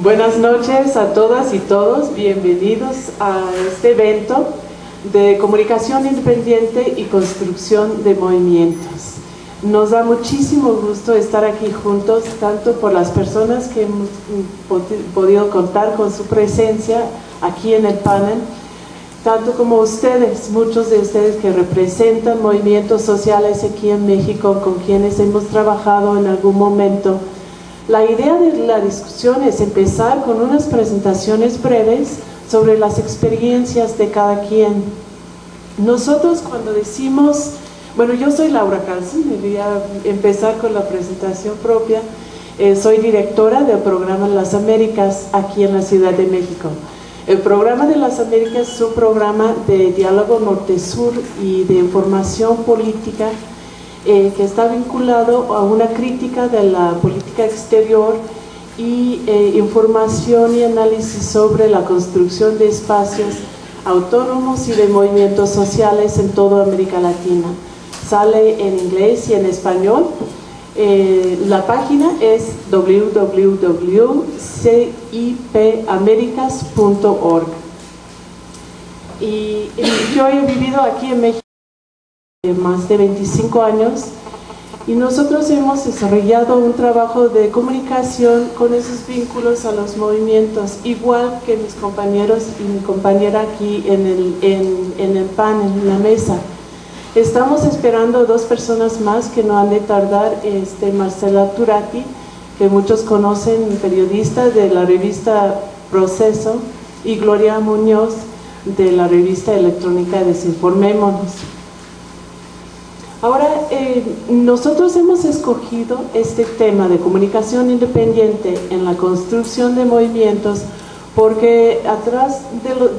Buenas noches a todas y todos, bienvenidos a este evento de comunicación independiente y construcción de movimientos. Nos da muchísimo gusto estar aquí juntos, tanto por las personas que hemos podido contar con su presencia aquí en el panel, tanto como ustedes, muchos de ustedes que representan movimientos sociales aquí en México, con quienes hemos trabajado en algún momento. La idea de la discusión es empezar con unas presentaciones breves sobre las experiencias de cada quien. Nosotros cuando decimos, bueno, yo soy Laura Carlson, voy a empezar con la presentación propia. Soy directora del programa Las Américas aquí en la Ciudad de México. El programa de Las Américas es un programa de diálogo norte-sur y de información política que está vinculado a una crítica de la política exterior y información y análisis sobre la construcción de espacios autónomos y de movimientos sociales en toda América Latina. Sale en inglés y en español. La página es www.cipamericas.org. Y yo he vivido aquí en México más de 25 años y nosotros hemos desarrollado un trabajo de comunicación con esos vínculos a los movimientos, igual que mis compañeros y mi compañera aquí en el panel, en la mesa. Estamos esperando dos personas más que no han de tardar, Marcela Turati, que muchos conocen, periodista de la revista Proceso, y Gloria Muñoz, de la revista electrónica Desinformémonos. Ahora, nosotros hemos escogido este tema de comunicación independiente en la construcción de movimientos porque atrás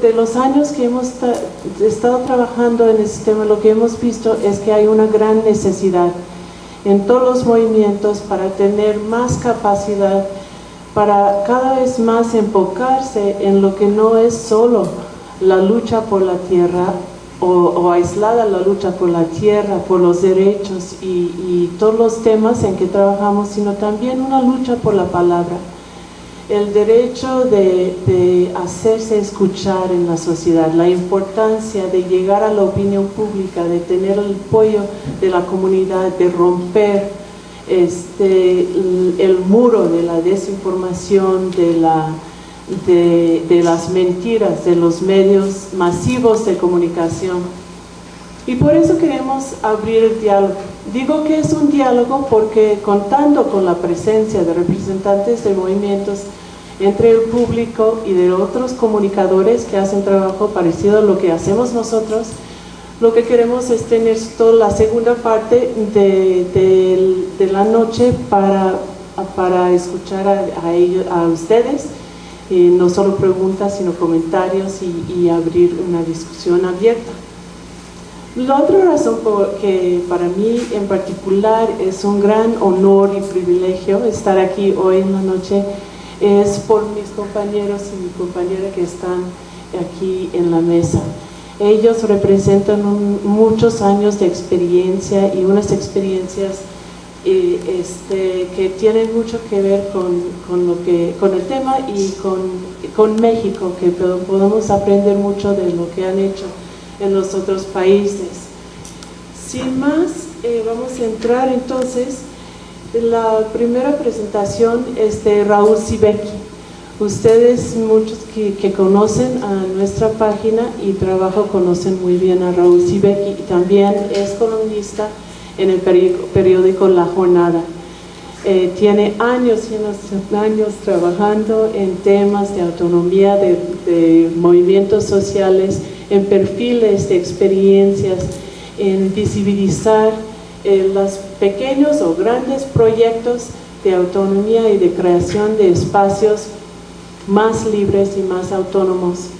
de los años que hemos estado trabajando en este tema, lo que hemos visto es que hay una gran necesidad en todos los movimientos para tener más capacidad, para cada vez más enfocarse en lo que no es solo la lucha por la tierra o aislada la lucha por la tierra, por los derechos y todos los temas en que trabajamos, sino también una lucha por la palabra, el derecho de hacerse escuchar en la sociedad, la importancia de llegar a la opinión pública, de tener el apoyo de la comunidad, de romper el muro de la desinformación, de las mentiras de los medios masivos de comunicación. Y por eso queremos abrir el diálogo. Digo que es un diálogo porque contando con la presencia de representantes de movimientos entre el público y de otros comunicadores que hacen trabajo parecido a lo que hacemos nosotros, lo que queremos es tener toda la segunda parte de la noche para escuchar a ustedes. No solo preguntas, sino comentarios y abrir una discusión abierta. La otra razón que para mí en particular es un gran honor y privilegio estar aquí hoy en la noche es por mis compañeros y mi compañera que están aquí en la mesa. Ellos representan muchos años de experiencia y unas experiencias que tienen mucho que ver con el tema y con México, que podemos aprender mucho de lo que han hecho en los otros países. Sin más, vamos a entrar entonces. La primera presentación es de Raúl Sibeki. Ustedes, muchos que conocen a nuestra página y trabajo, conocen muy bien a Raúl Sibeki, y también es columnista en el periódico La Jornada. Tiene años y años trabajando en temas de autonomía, de movimientos sociales, en perfiles de experiencias, en visibilizar los pequeños o grandes proyectos de autonomía y de creación de espacios más libres y más autónomos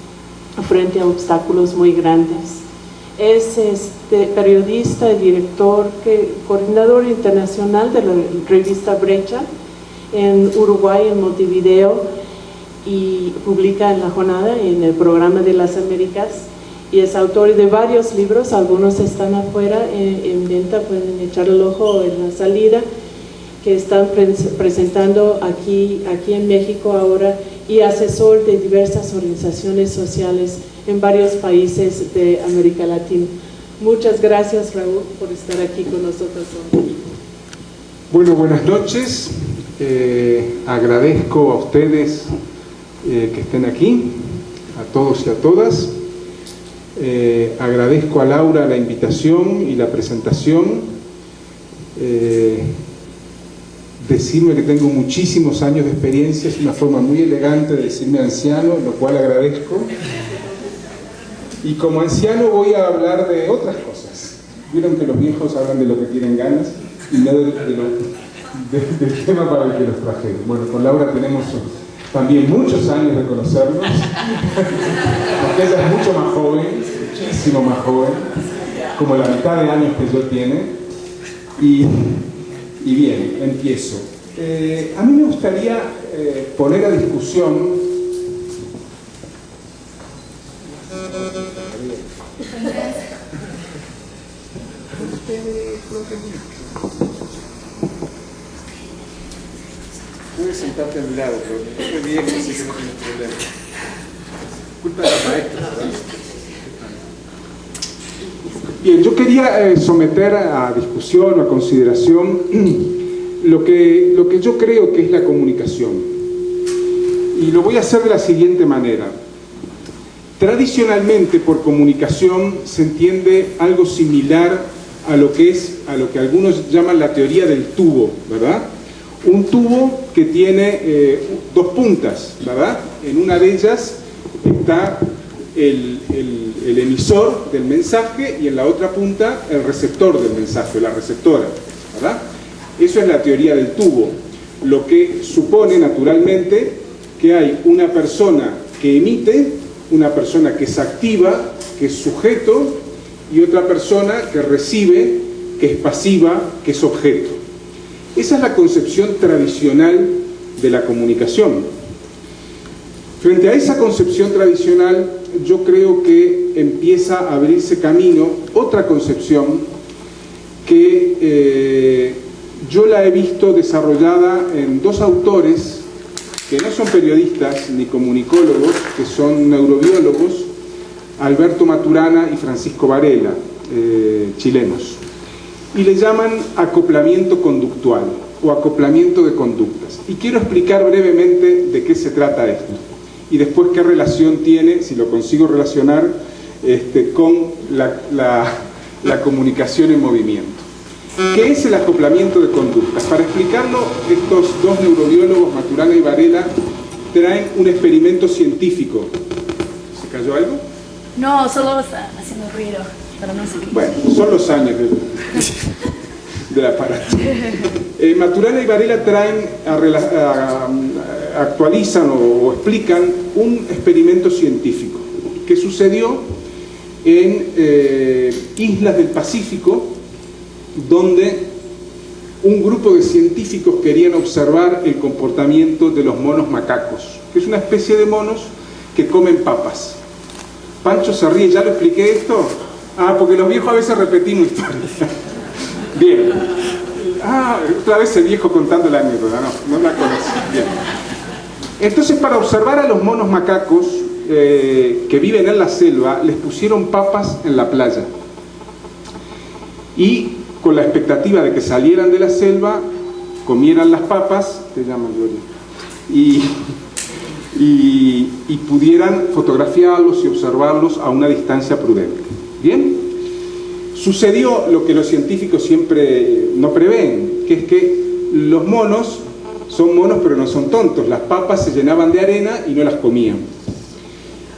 frente a obstáculos muy grandes. Es periodista y director, coordinador internacional de la revista Brecha en Uruguay, en Montevideo, y publica en La Jornada, en el programa de Las Américas, y es autor de varios libros. Algunos están afuera en venta, pueden echar el ojo en la salida, que están presentando aquí en México ahora y asesor de diversas organizaciones sociales en varios países de América Latina. Muchas gracias, Raúl, por estar aquí con nosotros hoy. Bueno, buenas noches. Agradezco a ustedes que estén aquí, a todos y a todas. Agradezco a Laura la invitación y la presentación. Decirme que tengo muchísimos años de experiencia es una forma muy elegante de decirme anciano, lo cual agradezco. Y como anciano voy a hablar de otras cosas. Vieron que los viejos hablan de lo que tienen ganas y no del tema para el que los traje. Bueno, con Laura tenemos también muchos años de conocernos, porque ella es mucho más joven, muchísimo más joven, como la mitad de años que yo tiene. Y bien, empiezo. A mí me gustaría poner a discusión puedes sentarte a mi lado, pero no soy viejo, así que no tienes problema. Culpa de los maestros, ¿verdad? Bien, yo quería someter a discusión o a consideración lo que yo creo que es la comunicación. Y lo voy a hacer de la siguiente manera. Tradicionalmente, por comunicación se entiende algo similar a lo que algunos llaman la teoría del tubo, ¿verdad? Un tubo que tiene dos puntas, ¿verdad? En una de ellas está el emisor del mensaje y en la otra punta el receptor del mensaje, la receptora, ¿verdad? Eso es la teoría del tubo, lo que supone naturalmente que hay una persona que emite, una persona que es activa, que es sujeto, y otra persona que recibe, que es pasiva, que es objeto. Esa es la concepción tradicional de la comunicación. Frente a esa concepción tradicional, yo creo que empieza a abrirse camino otra concepción que yo la he visto desarrollada en dos autores que no son periodistas ni comunicólogos, que son neurobiólogos, Alberto Maturana y Francisco Varela, chilenos. Y le llaman acoplamiento conductual o acoplamiento de conductas. Y quiero explicar brevemente de qué se trata esto. Y después qué relación tiene, si lo consigo relacionar, con la comunicación en movimiento. ¿Qué es el acoplamiento de conductas? Para explicarlo, estos dos neurobiólogos, Maturana y Varela, traen un experimento científico. ¿Se cayó algo? No, solo está haciendo ruido, pero no sé qué. Bueno, son los años del aparato. Maturana y Varela actualizan o explican un experimento científico que sucedió en islas del Pacífico, donde un grupo de científicos querían observar el comportamiento de los monos macacos, que es una especie de monos que comen papas. Pancho se ríe, ¿ya lo expliqué esto? Ah, porque los viejos a veces repetimos historias. Bien. Ah, otra vez el viejo contando la anécdota, no la conocí. Bien. Entonces, para observar a los monos macacos que viven en la selva, les pusieron papas en la playa. Y con la expectativa de que salieran de la selva, comieran las papas, te llaman Gloria, y pudieran fotografiarlos y observarlos a una distancia prudente. ¿Bien? Sucedió lo que los científicos siempre no prevén, que es que los monos son monos pero no son tontos. Las papas se llenaban de arena y no las comían.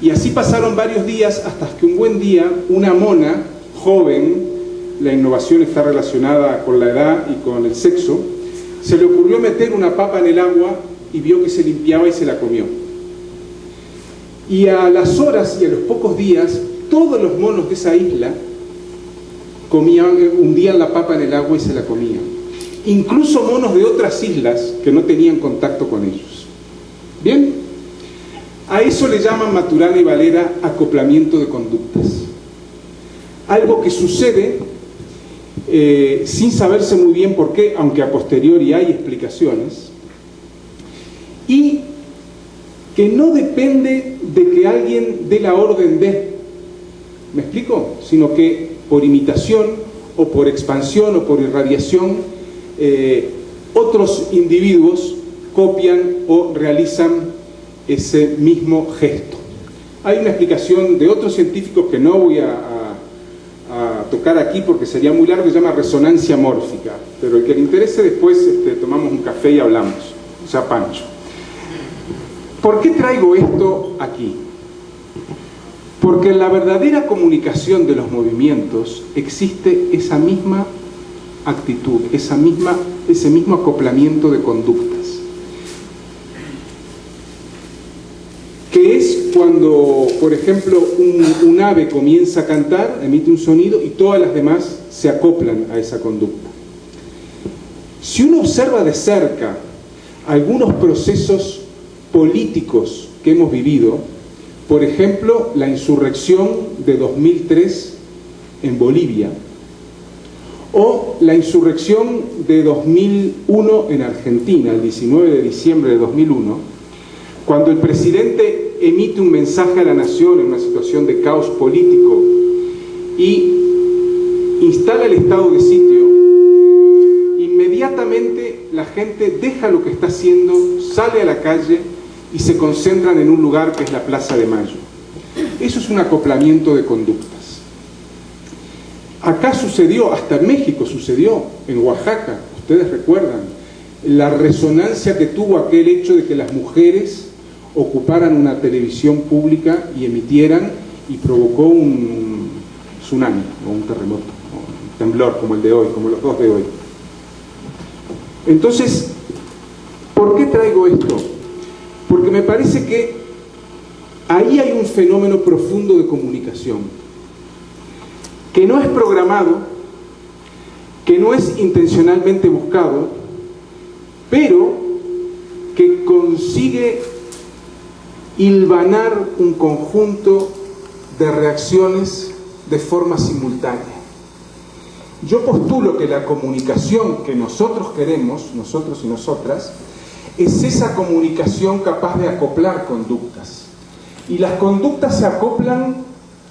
Y así pasaron varios días hasta que un buen día una mona joven, la innovación está relacionada con la edad y con el sexo, se le ocurrió meter una papa en el agua y vio que se limpiaba y se la comió. Y a las horas y a los pocos días, todos los monos de esa isla hundían la papa en el agua y se la comían. Incluso monos de otras islas que no tenían contacto con ellos. ¿Bien? A eso le llaman Maturana y Varela acoplamiento de conductas. Algo que sucede sin saberse muy bien por qué, aunque a posteriori hay explicaciones, y que no depende de que alguien dé la orden de, ¿me explico? Sino que por imitación o por expansión o por irradiación, otros individuos copian o realizan ese mismo gesto. Hay una explicación de otros científicos que no voy a tocar aquí porque sería muy largo, que se llama resonancia mórfica, pero el que le interese después tomamos un café y hablamos, o sea, Pancho. ¿Por qué traigo esto aquí? Porque en la verdadera comunicación de los movimientos existe esa misma actitud, ese mismo acoplamiento de conductas. Que es cuando, por ejemplo, un ave comienza a cantar, emite un sonido y todas las demás se acoplan a esa conducta. Si uno observa de cerca algunos procesos políticos que hemos vivido, por ejemplo, la insurrección de 2003 en Bolivia, o la insurrección de 2001 en Argentina, el 19 de diciembre de 2001, cuando el presidente emite un mensaje a la nación en una situación de caos político y instala el estado de sitio, inmediatamente la gente deja lo que está haciendo, sale a la calle y se concentran en un lugar que es la Plaza de Mayo. Eso es un acoplamiento de conductas. Acá sucedió, hasta en México sucedió, en Oaxaca, ustedes recuerdan, la resonancia que tuvo aquel hecho de que las mujeres ocuparan una televisión pública y emitieran, y provocó un tsunami o un terremoto, o un temblor como el de hoy, como los dos de hoy. Entonces, ¿por qué traigo esto? Porque me parece que ahí hay un fenómeno profundo de comunicación, que no es programado, que no es intencionalmente buscado, pero que consigue hilvanar un conjunto de reacciones de forma simultánea. Yo postulo que la comunicación que nosotros queremos, nosotros y nosotras, es esa comunicación capaz de acoplar conductas. Y las conductas se acoplan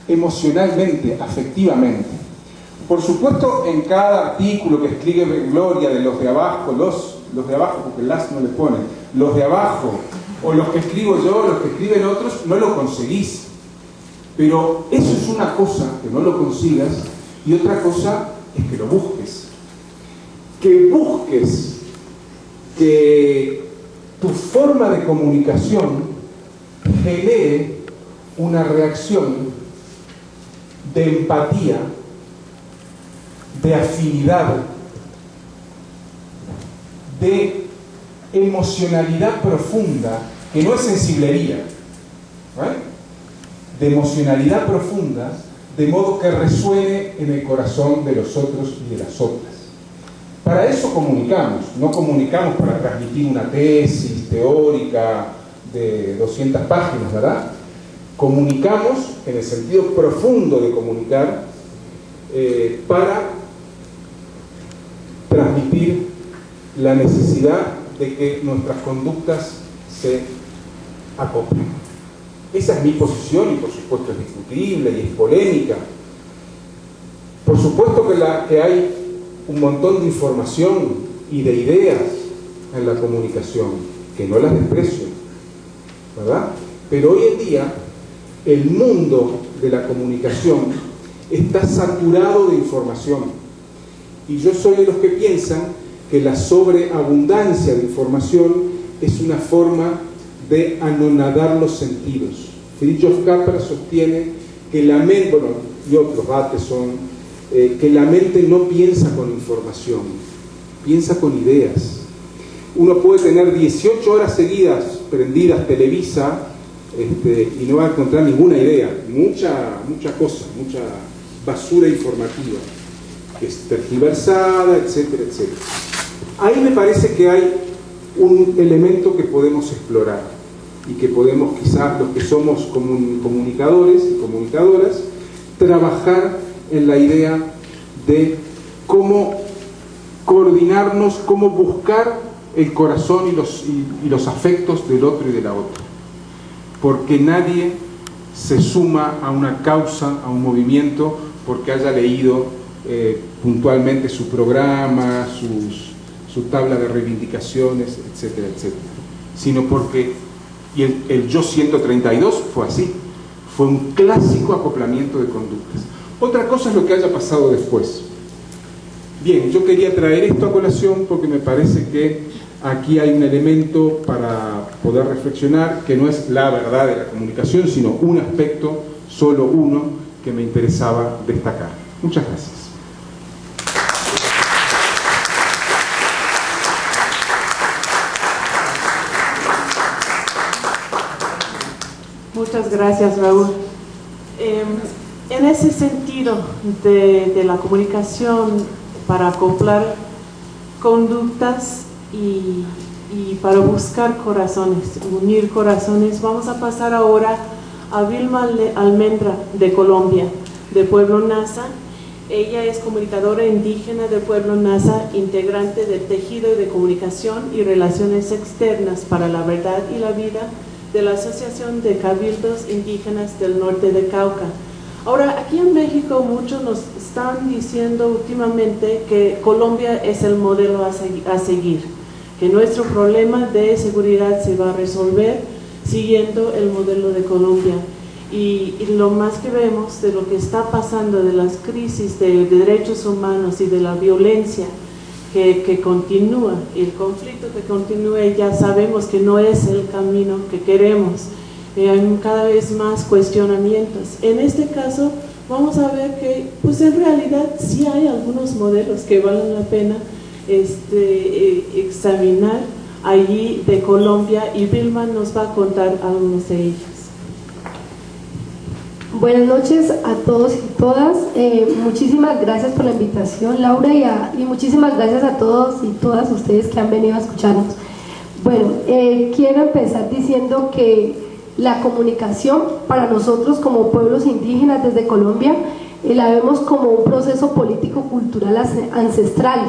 emocionalmente, afectivamente. Por supuesto, en cada artículo que escribe Gloria de los de abajo, los de abajo, porque las no le ponen, los de abajo, o los que escribo yo, los que escriben otros, no lo conseguís. Pero eso es una cosa, que no lo consigas, y otra cosa es que lo busques. Que busques que tu forma de comunicación genere una reacción de empatía, de afinidad, de emocionalidad profunda, que no es sensiblería, ¿right? De emocionalidad profunda, de modo que resuene en el corazón de los otros y de las otras. Para eso comunicamos, no comunicamos para transmitir una tesis teórica de 200 páginas, ¿verdad? Comunicamos en el sentido profundo de comunicar para transmitir la necesidad de que nuestras conductas se acoplen. Esa es mi posición y por supuesto es discutible y es polémica. Por supuesto que hay un montón de información y de ideas en la comunicación, que no las desprecio, ¿verdad? Pero hoy en día el mundo de la comunicación está saturado de información, y yo soy de los que piensan que la sobreabundancia de información es una forma de anonadar los sentidos. Fritjof Capra sostiene que la mente, bueno, y otros, Bateson, que la mente no piensa con información, piensa con ideas. Uno puede tener 18 horas seguidas prendidas Televisa y no va a encontrar ninguna idea, mucha cosa, mucha basura informativa, que es tergiversada, etcétera, etcétera. Ahí me parece que hay un elemento que podemos explorar y que podemos, quizás los que somos comunicadores y comunicadoras, trabajar en la idea de cómo coordinarnos, cómo buscar el corazón y los afectos del otro y de la otra. Porque nadie se suma a una causa, a un movimiento, porque haya leído puntualmente su programa, su tabla de reivindicaciones, etcétera, etcétera. Sino porque, y el Yo 132 fue así, fue un clásico acoplamiento de conductas. Otra cosa es lo que haya pasado después. Bien, yo quería traer esto a colación porque me parece que aquí hay un elemento para poder reflexionar que no es la verdad de la comunicación, sino un aspecto, solo uno, que me interesaba destacar. Muchas gracias. Muchas gracias, Raúl. En ese sentido de la comunicación para acoplar conductas y para buscar corazones, unir corazones, vamos a pasar ahora a Vilma Almendra de Colombia, de Pueblo Nasa. Ella es comunicadora indígena de Pueblo Nasa, integrante del tejido de comunicación y relaciones externas para la verdad y la vida de la Asociación de Cabildos Indígenas del Norte de Cauca. Ahora, aquí en México muchos nos están diciendo últimamente que Colombia es el modelo a seguir, que nuestro problema de seguridad se va a resolver siguiendo el modelo de Colombia. Y lo más que vemos de lo que está pasando, de las crisis de derechos humanos y de la violencia que continúa, el conflicto que continúa, ya sabemos que no es el camino que queremos. Hay cada vez más cuestionamientos. En este caso vamos a ver que pues en realidad sí hay algunos modelos que valen la pena examinar allí de Colombia, y Vilma nos va a contar algunos de ellos. Buenas noches a todos y todas. Muchísimas gracias por la invitación, Laura, y muchísimas gracias a todos y todas ustedes que han venido a escucharnos. Bueno, quiero empezar diciendo que la comunicación para nosotros como pueblos indígenas desde Colombia la vemos como un proceso político-cultural ancestral,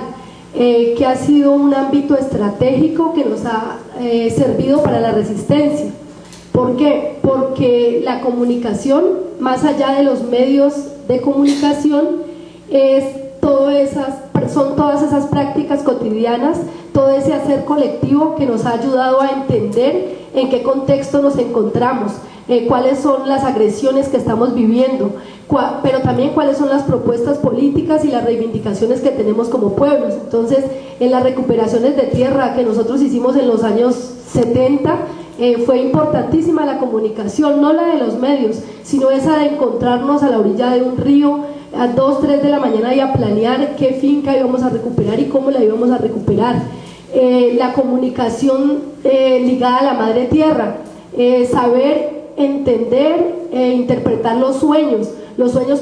que ha sido un ámbito estratégico que nos ha servido para la resistencia. ¿Por qué? Porque la comunicación, más allá de los medios de comunicación, son todas esas prácticas cotidianas, todo ese hacer colectivo que nos ha ayudado a entender en qué contexto nos encontramos, cuáles son las agresiones que estamos viviendo, pero también cuáles son las propuestas políticas y las reivindicaciones que tenemos como pueblos. Entonces, en las recuperaciones de tierra que nosotros hicimos en los años 70, fue importantísima la comunicación, no la de los medios, sino esa de encontrarnos a la orilla de un río a 2, 3 de la mañana y a planear qué finca íbamos a recuperar y cómo la íbamos a recuperar. La comunicación ligada a la madre tierra, saber entender e interpretar los sueños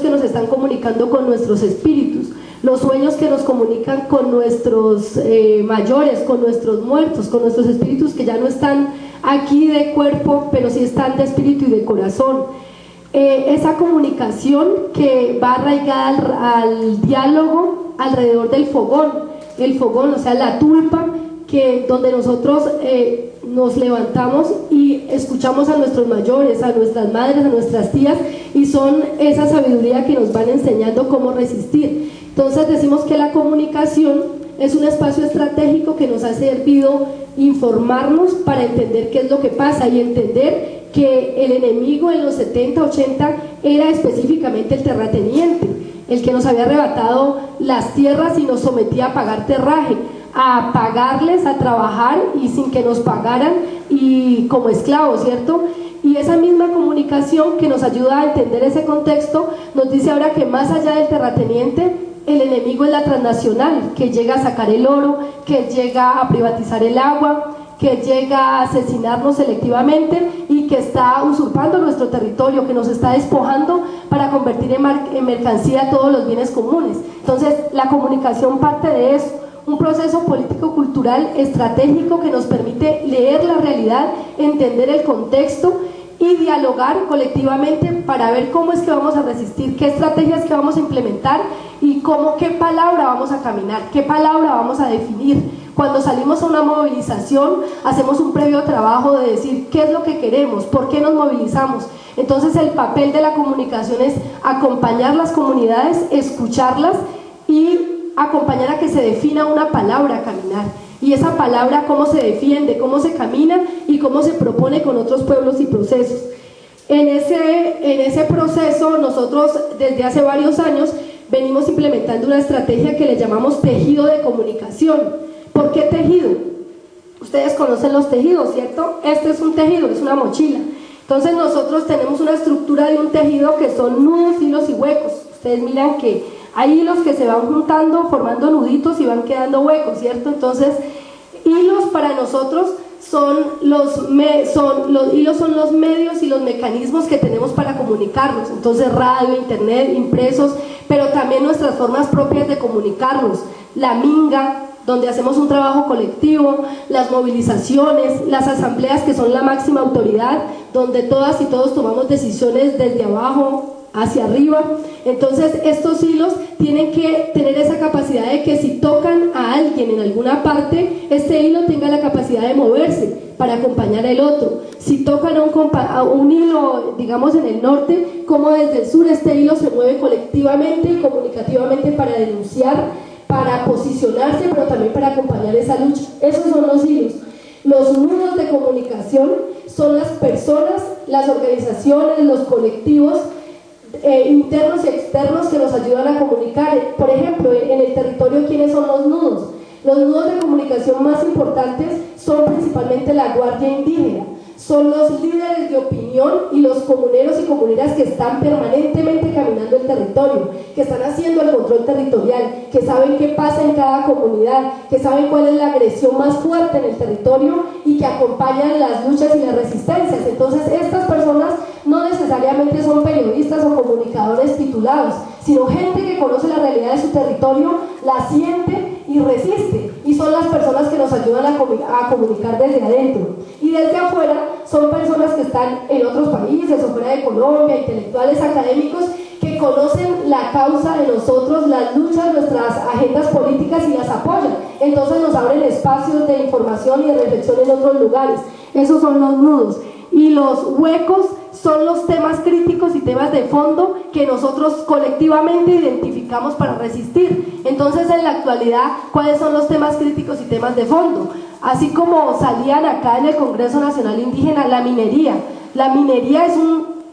que nos están comunicando con nuestros espíritus, los sueños que nos comunican con nuestros mayores, con nuestros muertos, con nuestros espíritus que ya no están aquí de cuerpo, pero sí están de espíritu y de corazón. Esa comunicación que va arraigada al diálogo alrededor del fogón, el fogón, o sea, la tulpa, donde nosotros nos levantamos y escuchamos a nuestros mayores, a nuestras madres, a nuestras tías, y son esa sabiduría que nos van enseñando cómo resistir. Entonces decimos que la comunicación es un espacio estratégico que nos ha servido informarnos para entender qué es lo que pasa y entender que el enemigo en los 70, 80 era específicamente el terrateniente, el que nos había arrebatado las tierras y nos sometía a pagar terraje, a pagarles, a trabajar y sin que nos pagaran y como esclavos, ¿cierto? Y esa misma comunicación que nos ayuda a entender ese contexto nos dice ahora que más allá del terrateniente, el enemigo es la transnacional, que llega a sacar el oro, que llega a privatizar el agua, que llega a asesinarnos selectivamente y que está usurpando nuestro territorio, que nos está despojando para convertir en mercancía todos los bienes comunes. Entonces, la comunicación parte de eso, un proceso político-cultural estratégico que nos permite leer la realidad, entender el contexto y dialogar colectivamente para ver cómo es que vamos a resistir, qué estrategias que vamos a implementar y qué palabra vamos a caminar, qué palabra vamos a definir. Cuando salimos a una movilización, hacemos un previo trabajo de decir qué es lo que queremos, por qué nos movilizamos. Entonces el papel de la comunicación es acompañar las comunidades, escucharlas y acompañar a que se defina una palabra a caminar. Y esa palabra, cómo se defiende, cómo se camina y cómo se propone con otros pueblos y procesos. En ese proceso, nosotros desde hace varios años venimos implementando una estrategia que le llamamos tejido de comunicación. ¿Por qué tejido? Ustedes conocen los tejidos, ¿cierto? Este es un tejido, es una mochila. Entonces nosotros tenemos una estructura de un tejido que son nudos, hilos y huecos. Ustedes miran que hay hilos que se van juntando, formando nuditos y van quedando huecos, ¿cierto? Entonces, hilos para nosotros los hilos son los medios y los mecanismos que tenemos para comunicarnos. Entonces, radio, internet, impresos, pero también nuestras formas propias de comunicarnos. La minga, donde hacemos un trabajo colectivo, las movilizaciones, las asambleas que son la máxima autoridad, donde todas y todos tomamos decisiones desde abajo hacia arriba. Entonces estos hilos tienen que tener esa capacidad de que si tocan a alguien en alguna parte, este hilo tenga la capacidad de moverse para acompañar al otro. Si tocan a un hilo, digamos en el norte, como desde el sur este hilo se mueve colectivamente y comunicativamente para denunciar, para posicionarse, pero también para acompañar esa lucha. Esos son los hilos. Los nudos de comunicación son las personas, las organizaciones, los colectivos internos y externos que nos ayudan a comunicar. Por ejemplo, en el territorio, ¿quiénes son los nudos? Los nudos de comunicación más importantes son principalmente la Guardia Indígena. Son los líderes de opinión y los comuneros y comuneras que están permanentemente caminando el territorio, que están haciendo el control territorial, que saben qué pasa en cada comunidad, que saben cuál es la agresión más fuerte en el territorio y que acompañan las luchas y las resistencias. Entonces estas personas no necesariamente son periodistas o comunicadores titulados, sino gente que conoce la realidad de su territorio, la siente y resiste, y son las personas que nos ayudan a comunicar desde adentro. Y desde afuera son personas que están en otros países o fuera de Colombia, intelectuales, académicos, que conocen la causa de nosotros, las luchas, nuestras agendas políticas y las apoyan. Entonces nos abren espacios de información y de reflexión en otros lugares. Esos son los nudos. Y los huecos son los temas críticos y temas de fondo que nosotros colectivamente identificamos para resistir. Entonces, en la actualidad, ¿cuáles son los temas críticos y temas de fondo? Así como salían acá en el Congreso Nacional Indígena, la minería. La minería es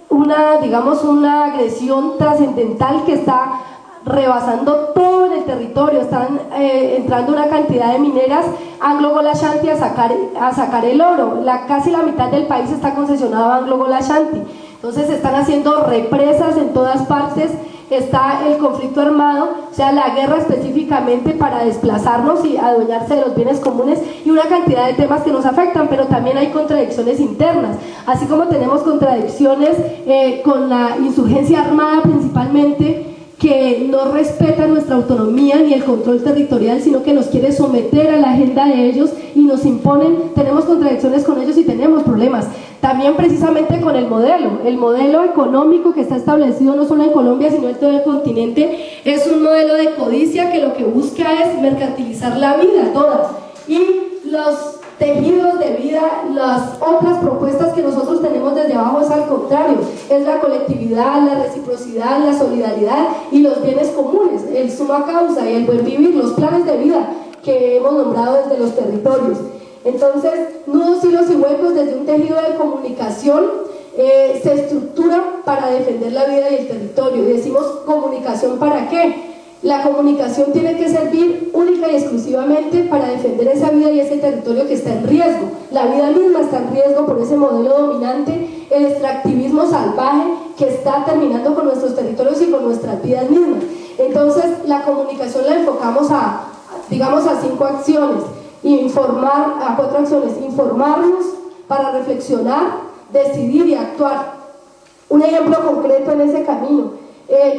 una agresión trascendental que está rebasando todo en el territorio. Están entrando una cantidad de mineras Anglo-Gol Ashanti a sacar el oro. Casi la mitad del país está concesionado a Anglo-Gol Ashanti. Entonces se están haciendo represas en todas partes, está el conflicto armado, o sea, la guerra específicamente para desplazarnos y adueñarse de los bienes comunes, y una cantidad de temas que nos afectan, pero también hay contradicciones internas, así como tenemos contradicciones con la insurgencia armada principalmente, que no respeta nuestra autonomía ni el control territorial, sino que nos quiere someter a la agenda de ellos y nos imponen. Tenemos contradicciones con ellos y tenemos problemas. También precisamente con el modelo económico que está establecido no solo en Colombia, sino en todo el continente, es un modelo de codicia que lo que busca es mercantilizar la vida toda. Y los tejidos de vida, las otras propuestas que nosotros tenemos desde abajo es al contrario, es la colectividad, la reciprocidad, la solidaridad y los bienes comunes, el suma causa y el buen vivir, los planes de vida que hemos nombrado desde los territorios. Entonces, nudos, hilos y huecos desde un tejido de comunicación se estructura para defender la vida y el territorio. Y decimos comunicación, ¿para qué? La comunicación tiene que servir única y exclusivamente para defender esa vida y ese territorio que está en riesgo. La vida misma está en riesgo por ese modelo dominante, el extractivismo salvaje que está terminando con nuestros territorios y con nuestras vidas mismas. Entonces, la comunicación la enfocamos a 5 acciones. A 4 acciones: informarnos para reflexionar, decidir y actuar. Un ejemplo concreto en ese camino: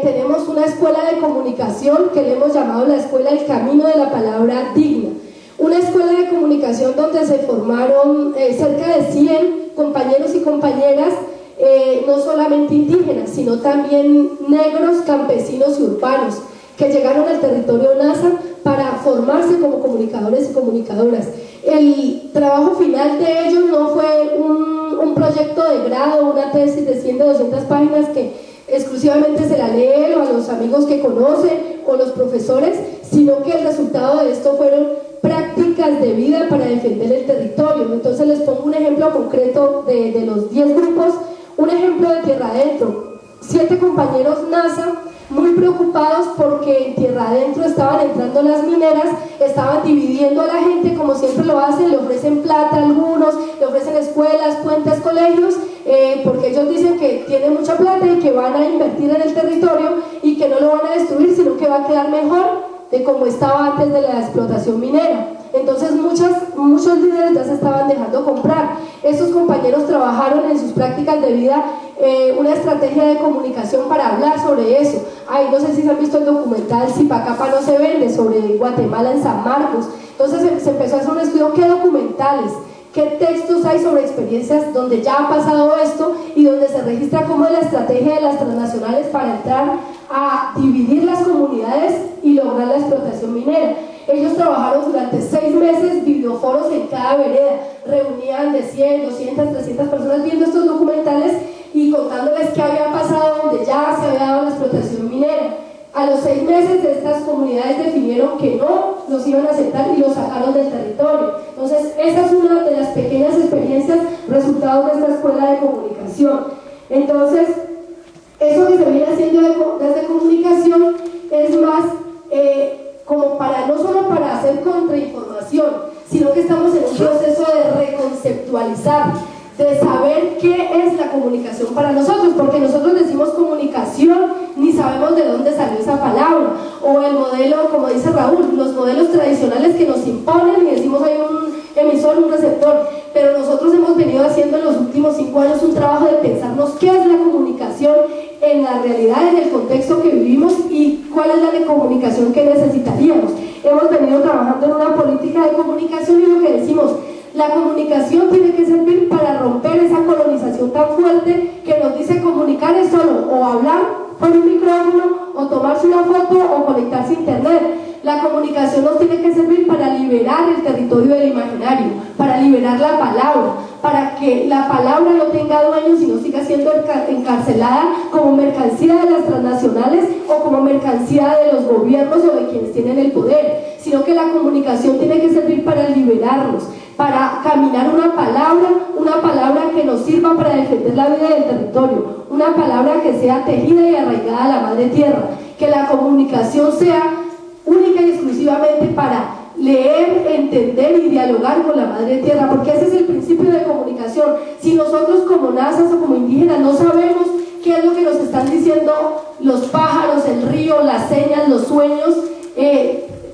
tenemos una escuela de comunicación que le hemos llamado la Escuela del Camino de la Palabra Digna. Una escuela de comunicación donde se formaron cerca de 100 compañeros y compañeras no solamente indígenas, sino también negros, campesinos y urbanos, que llegaron al territorio NASA para formarse como comunicadores y comunicadoras. El trabajo final de ellos no fue un proyecto de grado, una tesis de 100, de 200 páginas que exclusivamente se la lee él o a los amigos que conocen o los profesores, sino que el resultado de esto fueron prácticas de vida para defender el territorio. Entonces les pongo un ejemplo concreto de los 10 grupos, un ejemplo de Tierra Adentro. 7 compañeros NASA muy preocupados porque en Tierra Adentro estaban entrando las mineras, estaban dividiendo a la gente como siempre lo hacen, le ofrecen plata a algunos, le ofrecen escuelas, puentes, colegios, porque ellos dicen que tienen mucha plata y que van a invertir en el territorio y que no lo van a destruir, sino que va a quedar mejor de como estaba antes de la explotación minera. Entonces muchos líderes ya se estaban dejando comprar. Estos compañeros trabajaron en sus prácticas de vida una estrategia de comunicación para hablar sobre eso. Ay, no sé si se han visto el documental Si pa' Capa no se vende, sobre Guatemala en San Marcos. Entonces se empezó a hacer un estudio, qué documentales, qué textos hay sobre experiencias donde ya ha pasado esto y donde se registra cómo es la estrategia de las transnacionales para entrar a dividir las comunidades y lograr la explotación minera. Ellos trabajaron durante 6 meses, videoforos en cada vereda, reunían de 100, 200, 300 personas viendo estos documentales y contándoles qué había pasado donde ya se había dado la explotación minera. A los 6 meses estas comunidades definieron que no los iban a aceptar y los sacaron del territorio. Entonces esa es una de las pequeñas experiencias, resultados de esta escuela de comunicación. Entonces eso que se viene haciendo desde comunicación es más como para, no solo para hacer contrainformación, sino que estamos en un proceso de reconceptualizar, de saber qué es la comunicación para nosotros, porque nosotros decimos comunicación, ni sabemos de dónde salió esa palabra, o el modelo, como dice Raúl, los modelos tradicionales que nos imponen y decimos hay un emisor, un receptor, pero nosotros hemos venido haciendo en los últimos 5 años un trabajo de pensarnos qué es la comunicación en la realidad, en el contexto que vivimos y cuál es la comunicación que necesitaríamos. Hemos venido trabajando en una política de comunicación y lo que decimos, la comunicación tiene que servir para romper esa colonización tan fuerte que nos dice comunicar es solo o hablar por un micrófono o tomarse una foto o conectarse a internet. La comunicación nos tiene que servir para liberar el territorio del imaginario, para liberar la palabra, para que la palabra no tenga dueños y no siga siendo encarcelada como mercancía de las transnacionales o como mercancía de los gobiernos o de quienes tienen el poder, sino que la comunicación tiene que servir para liberarnos, para caminar una palabra que nos sirva para defender la vida del territorio, una palabra que sea tejida y arraigada a la madre tierra, que la comunicación sea única y exclusivamente para leer, entender y dialogar con la madre tierra, porque ese es el principio de comunicación. Si nosotros como nazas o como indígenas no sabemos qué es lo que nos están diciendo los pájaros, el río, las señas, los sueños,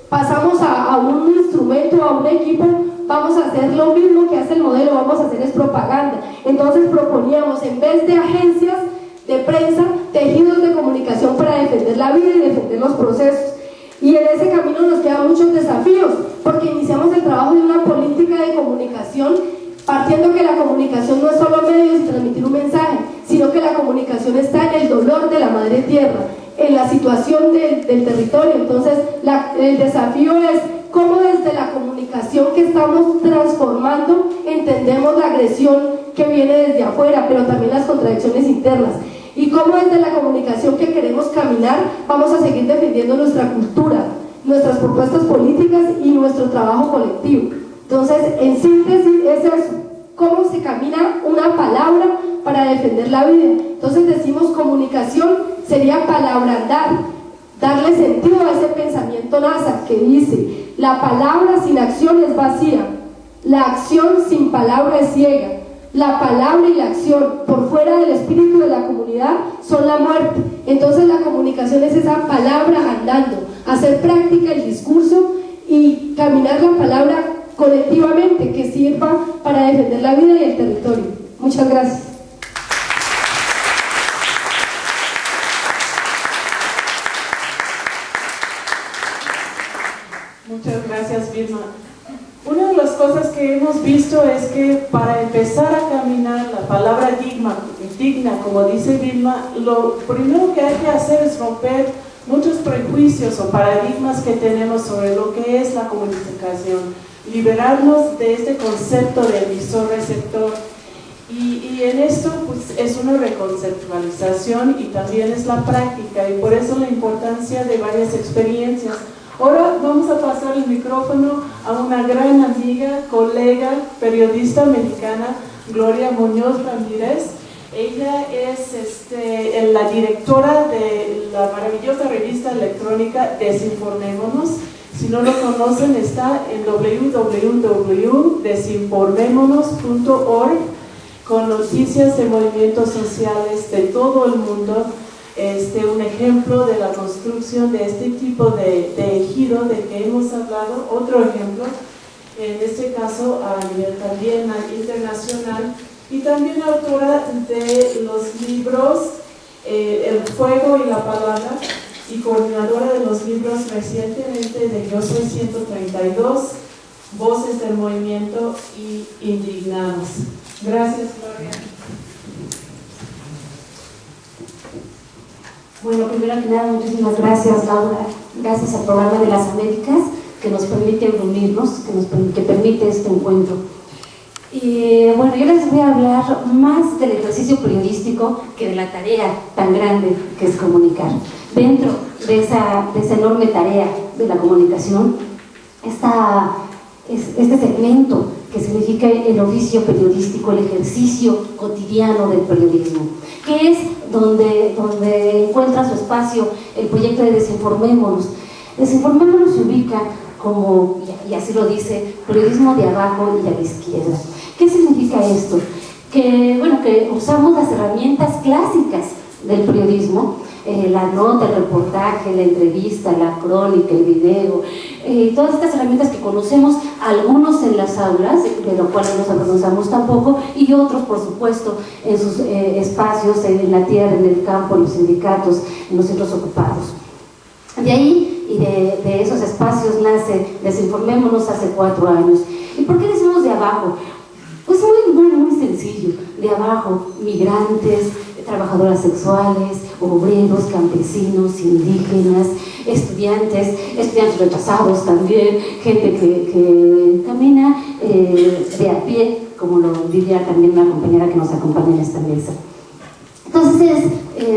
pasamos a un instrumento, a un equipo, vamos a hacer lo mismo que hace el modelo, vamos a hacer es propaganda. Entonces proponíamos, en vez de agencias de prensa, tejidos de comunicación para defender la vida y defender los procesos. Y en ese camino nos quedan muchos desafíos, porque iniciamos el trabajo de una política de comunicación, partiendo que la comunicación no es solo medios y transmitir un mensaje, sino que la comunicación está en el dolor de la madre tierra, en la situación del territorio. Entonces el desafío es cómo desde la comunicación que estamos transformando entendemos la agresión que viene desde afuera, pero también las contradicciones internas. Y cómo desde la comunicación que queremos caminar vamos a seguir defendiendo nuestra cultura, nuestras propuestas políticas y nuestro trabajo colectivo. Entonces, en síntesis, es eso, cómo se camina una palabra para defender la vida. Entonces decimos comunicación sería palabrandar, darle sentido a ese pensamiento NASA que dice, la palabra sin acción es vacía, la acción sin palabra es ciega. La palabra y la acción por fuera del espíritu de la comunidad son la muerte. Entonces la comunicación es esa palabra andando, hacer práctica el discurso y caminar la palabra colectivamente que sirva para defender la vida y el territorio. Muchas gracias. Muchas gracias, Vilma. Una de las cosas que hemos visto es que para empezar a caminar la palabra palabra digna, como dice Vilma, lo primero que hay que hacer es romper muchos prejuicios o paradigmas que tenemos sobre lo que es la comunicación, liberarnos de este concepto de emisor-receptor. Y en esto pues, es una reconceptualización y también es la práctica, y por eso la importancia de varias experiencias. Ahora vamos a pasar el micrófono a una gran amiga, colega, periodista mexicana, Gloria Muñoz Ramírez. Ella es la directora de la maravillosa revista electrónica Desinformémonos. Si no lo conocen, está en www.desinformémonos.org, con noticias de movimientos sociales de todo el mundo. Un ejemplo de la construcción de este tipo de ejido del que hemos hablado. Otro ejemplo, en este caso a nivel también internacional, y también autora de los libros El fuego y la palabra, y coordinadora de los libros recientemente de Yo Soy 132, Voces del Movimiento y Indignados. Gracias, Gloria. Bueno, primero que nada, muchísimas gracias, Laura. Gracias al Programa de las Américas, que nos permite reunirnos, que permite este encuentro. Y bueno, yo les voy a hablar más del ejercicio periodístico que de la tarea tan grande que es comunicar. Dentro de esa enorme tarea de la comunicación está este segmento que significa el oficio periodístico, el ejercicio cotidiano del periodismo, que es donde encuentra su espacio el proyecto de Desinformémonos. Desinformémonos se ubica como, y así lo dice, periodismo de abajo y a la izquierda. ¿Qué significa esto? Que usamos las herramientas clásicas del periodismo, la nota, el reportaje, la entrevista, la crónica, el video, todas estas herramientas que conocemos, algunos en las aulas, de lo cual no nos avergonzamos tampoco, y otros, por supuesto, en sus espacios, en la tierra, en el campo, en los sindicatos, en los centros ocupados. De ahí y de esos espacios nace Desinformémonos hace 4 años. ¿Y por qué decimos de abajo? Pues muy sencillo. De abajo, migrantes, trabajadoras sexuales, obreros, campesinos, indígenas, estudiantes rechazados también, gente que camina de a pie, como lo diría también una compañera que nos acompaña en esta mesa. Entonces,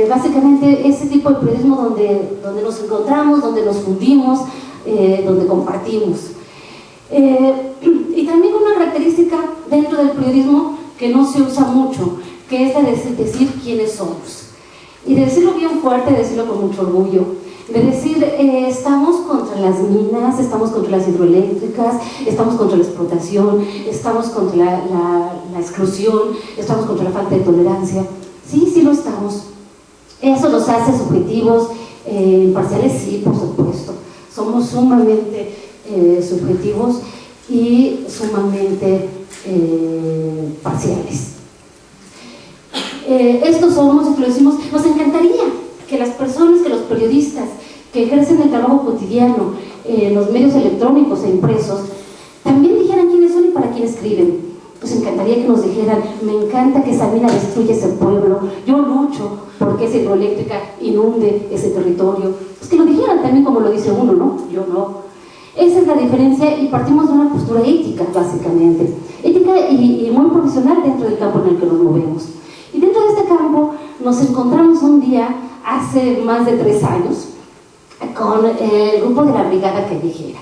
básicamente ese tipo de periodismo donde nos encontramos, donde nos fundimos, donde compartimos. Y también una característica dentro del periodismo que no se usa mucho, que es la de decir quiénes somos. Y de decirlo bien fuerte, de decirlo con mucho orgullo, de decir estamos contra las minas, estamos contra las hidroeléctricas, estamos contra la explotación, estamos contra la exclusión, estamos contra la falta de tolerancia. Sí lo estamos. Eso los hace subjetivos, imparciales, sí, por supuesto. Somos sumamente subjetivos y sumamente parciales. Estos somos, y lo decimos, nos encantaría que las personas, que los periodistas que ejercen el trabajo cotidiano en los medios electrónicos e impresos, también dijeran quiénes son y para quién escriben. Nos encantaría que nos dijeran, me encanta que esa mina destruya ese pueblo, yo lucho porque esa hidroeléctrica inunde ese territorio. Pues que lo dijeran también como lo dice uno, ¿no? Yo no. Esa es la diferencia, y partimos de una postura ética, básicamente. Ética y muy profesional dentro del campo en el que nos movemos. Y dentro de este campo nos encontramos un día, hace más de 3 años, con el grupo de la Brigada Callejera.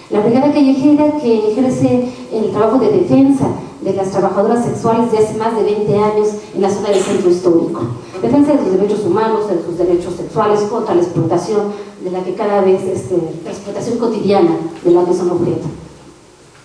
La Brigada Callejera, que ejerce el trabajo de defensa de las trabajadoras sexuales de hace más de 20 años en la zona del centro histórico. Defensa de sus derechos humanos, de sus derechos sexuales, contra la explotación, de la que cada vez, la explotación cotidiana de la que son objeto.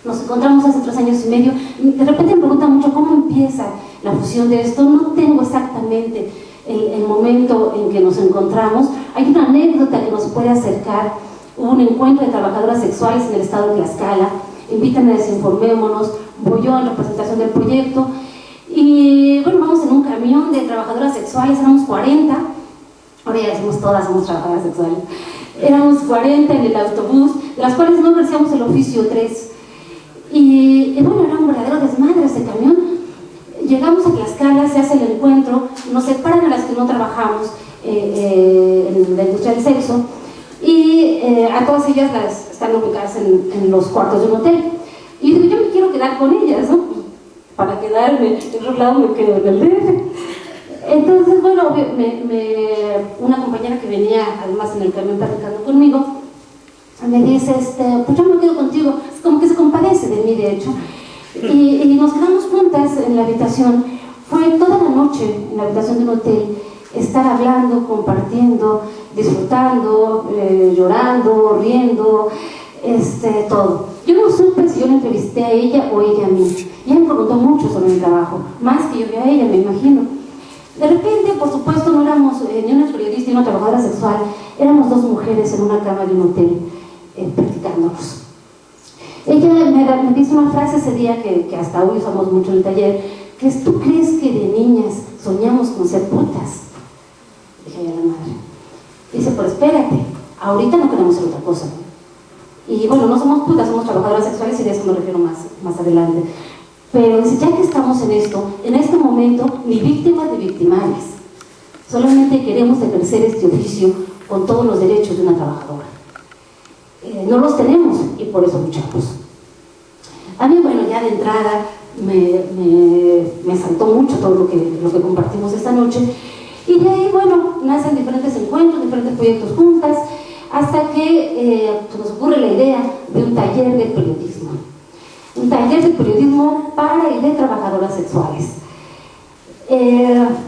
Nos encontramos hace 3 años y medio, de repente me preguntan mucho cómo empieza la fusión de esto. No tengo exactamente el momento en que nos encontramos. Hay una anécdota que nos puede acercar. Hubo un encuentro de trabajadoras sexuales en el estado de Tlaxcala, invitan a Desinformémonos, voy yo en representación del proyecto, y bueno, vamos en un camión de trabajadoras sexuales, éramos 40, ahora ya decimos todas somos trabajadoras sexuales, éramos 40 en el autobús, de las cuales no ejercíamos el oficio 3, y bueno, era un verdadero desmadre ese camión. Llegamos a Tlaxcala, se hace el encuentro, nos separan a las que no trabajamos en la industria del sexo, y a todas ellas están ubicadas en los cuartos de un hotel. Y digo, yo me quiero quedar con ellas, ¿no? Para quedarme, en otro lado me quedo en el DF. Entonces, bueno, una compañera que venía además en el camión platicando conmigo, me dice, pues yo me quedo contigo, es como que se compadece de mí, de hecho. Y nos quedamos juntas en la habitación. Fue toda la noche en la habitación de un hotel, estar hablando, compartiendo, disfrutando, llorando, riendo, todo. Yo no supe si yo la entrevisté a ella o ella a mí. Ella me preguntó mucho sobre mi trabajo, más que yo vi a ella, me imagino. De repente, por supuesto, no éramos ni una periodista ni una trabajadora sexual, éramos dos mujeres en una cama de un hotel, practicándonos. Ella me dice una frase ese día que hasta hoy usamos mucho en el taller, que es: ¿tú crees que de niñas soñamos con ser putas? Dije a la madre. Dice, pero espérate, ahorita no queremos ser otra cosa. Y bueno, no somos putas, somos trabajadoras sexuales, y de eso me refiero más adelante. Pero dice, ya que estamos en esto, en este momento, ni víctimas ni victimarias. Solamente queremos ejercer este oficio con todos los derechos de una trabajadora. No los tenemos y por eso luchamos. A mí, bueno, ya de entrada me saltó mucho todo lo que compartimos esta noche, y de ahí, bueno, nacen diferentes encuentros, diferentes proyectos juntas, hasta que nos ocurre la idea de un taller de periodismo. Un taller de periodismo para y de trabajadoras sexuales.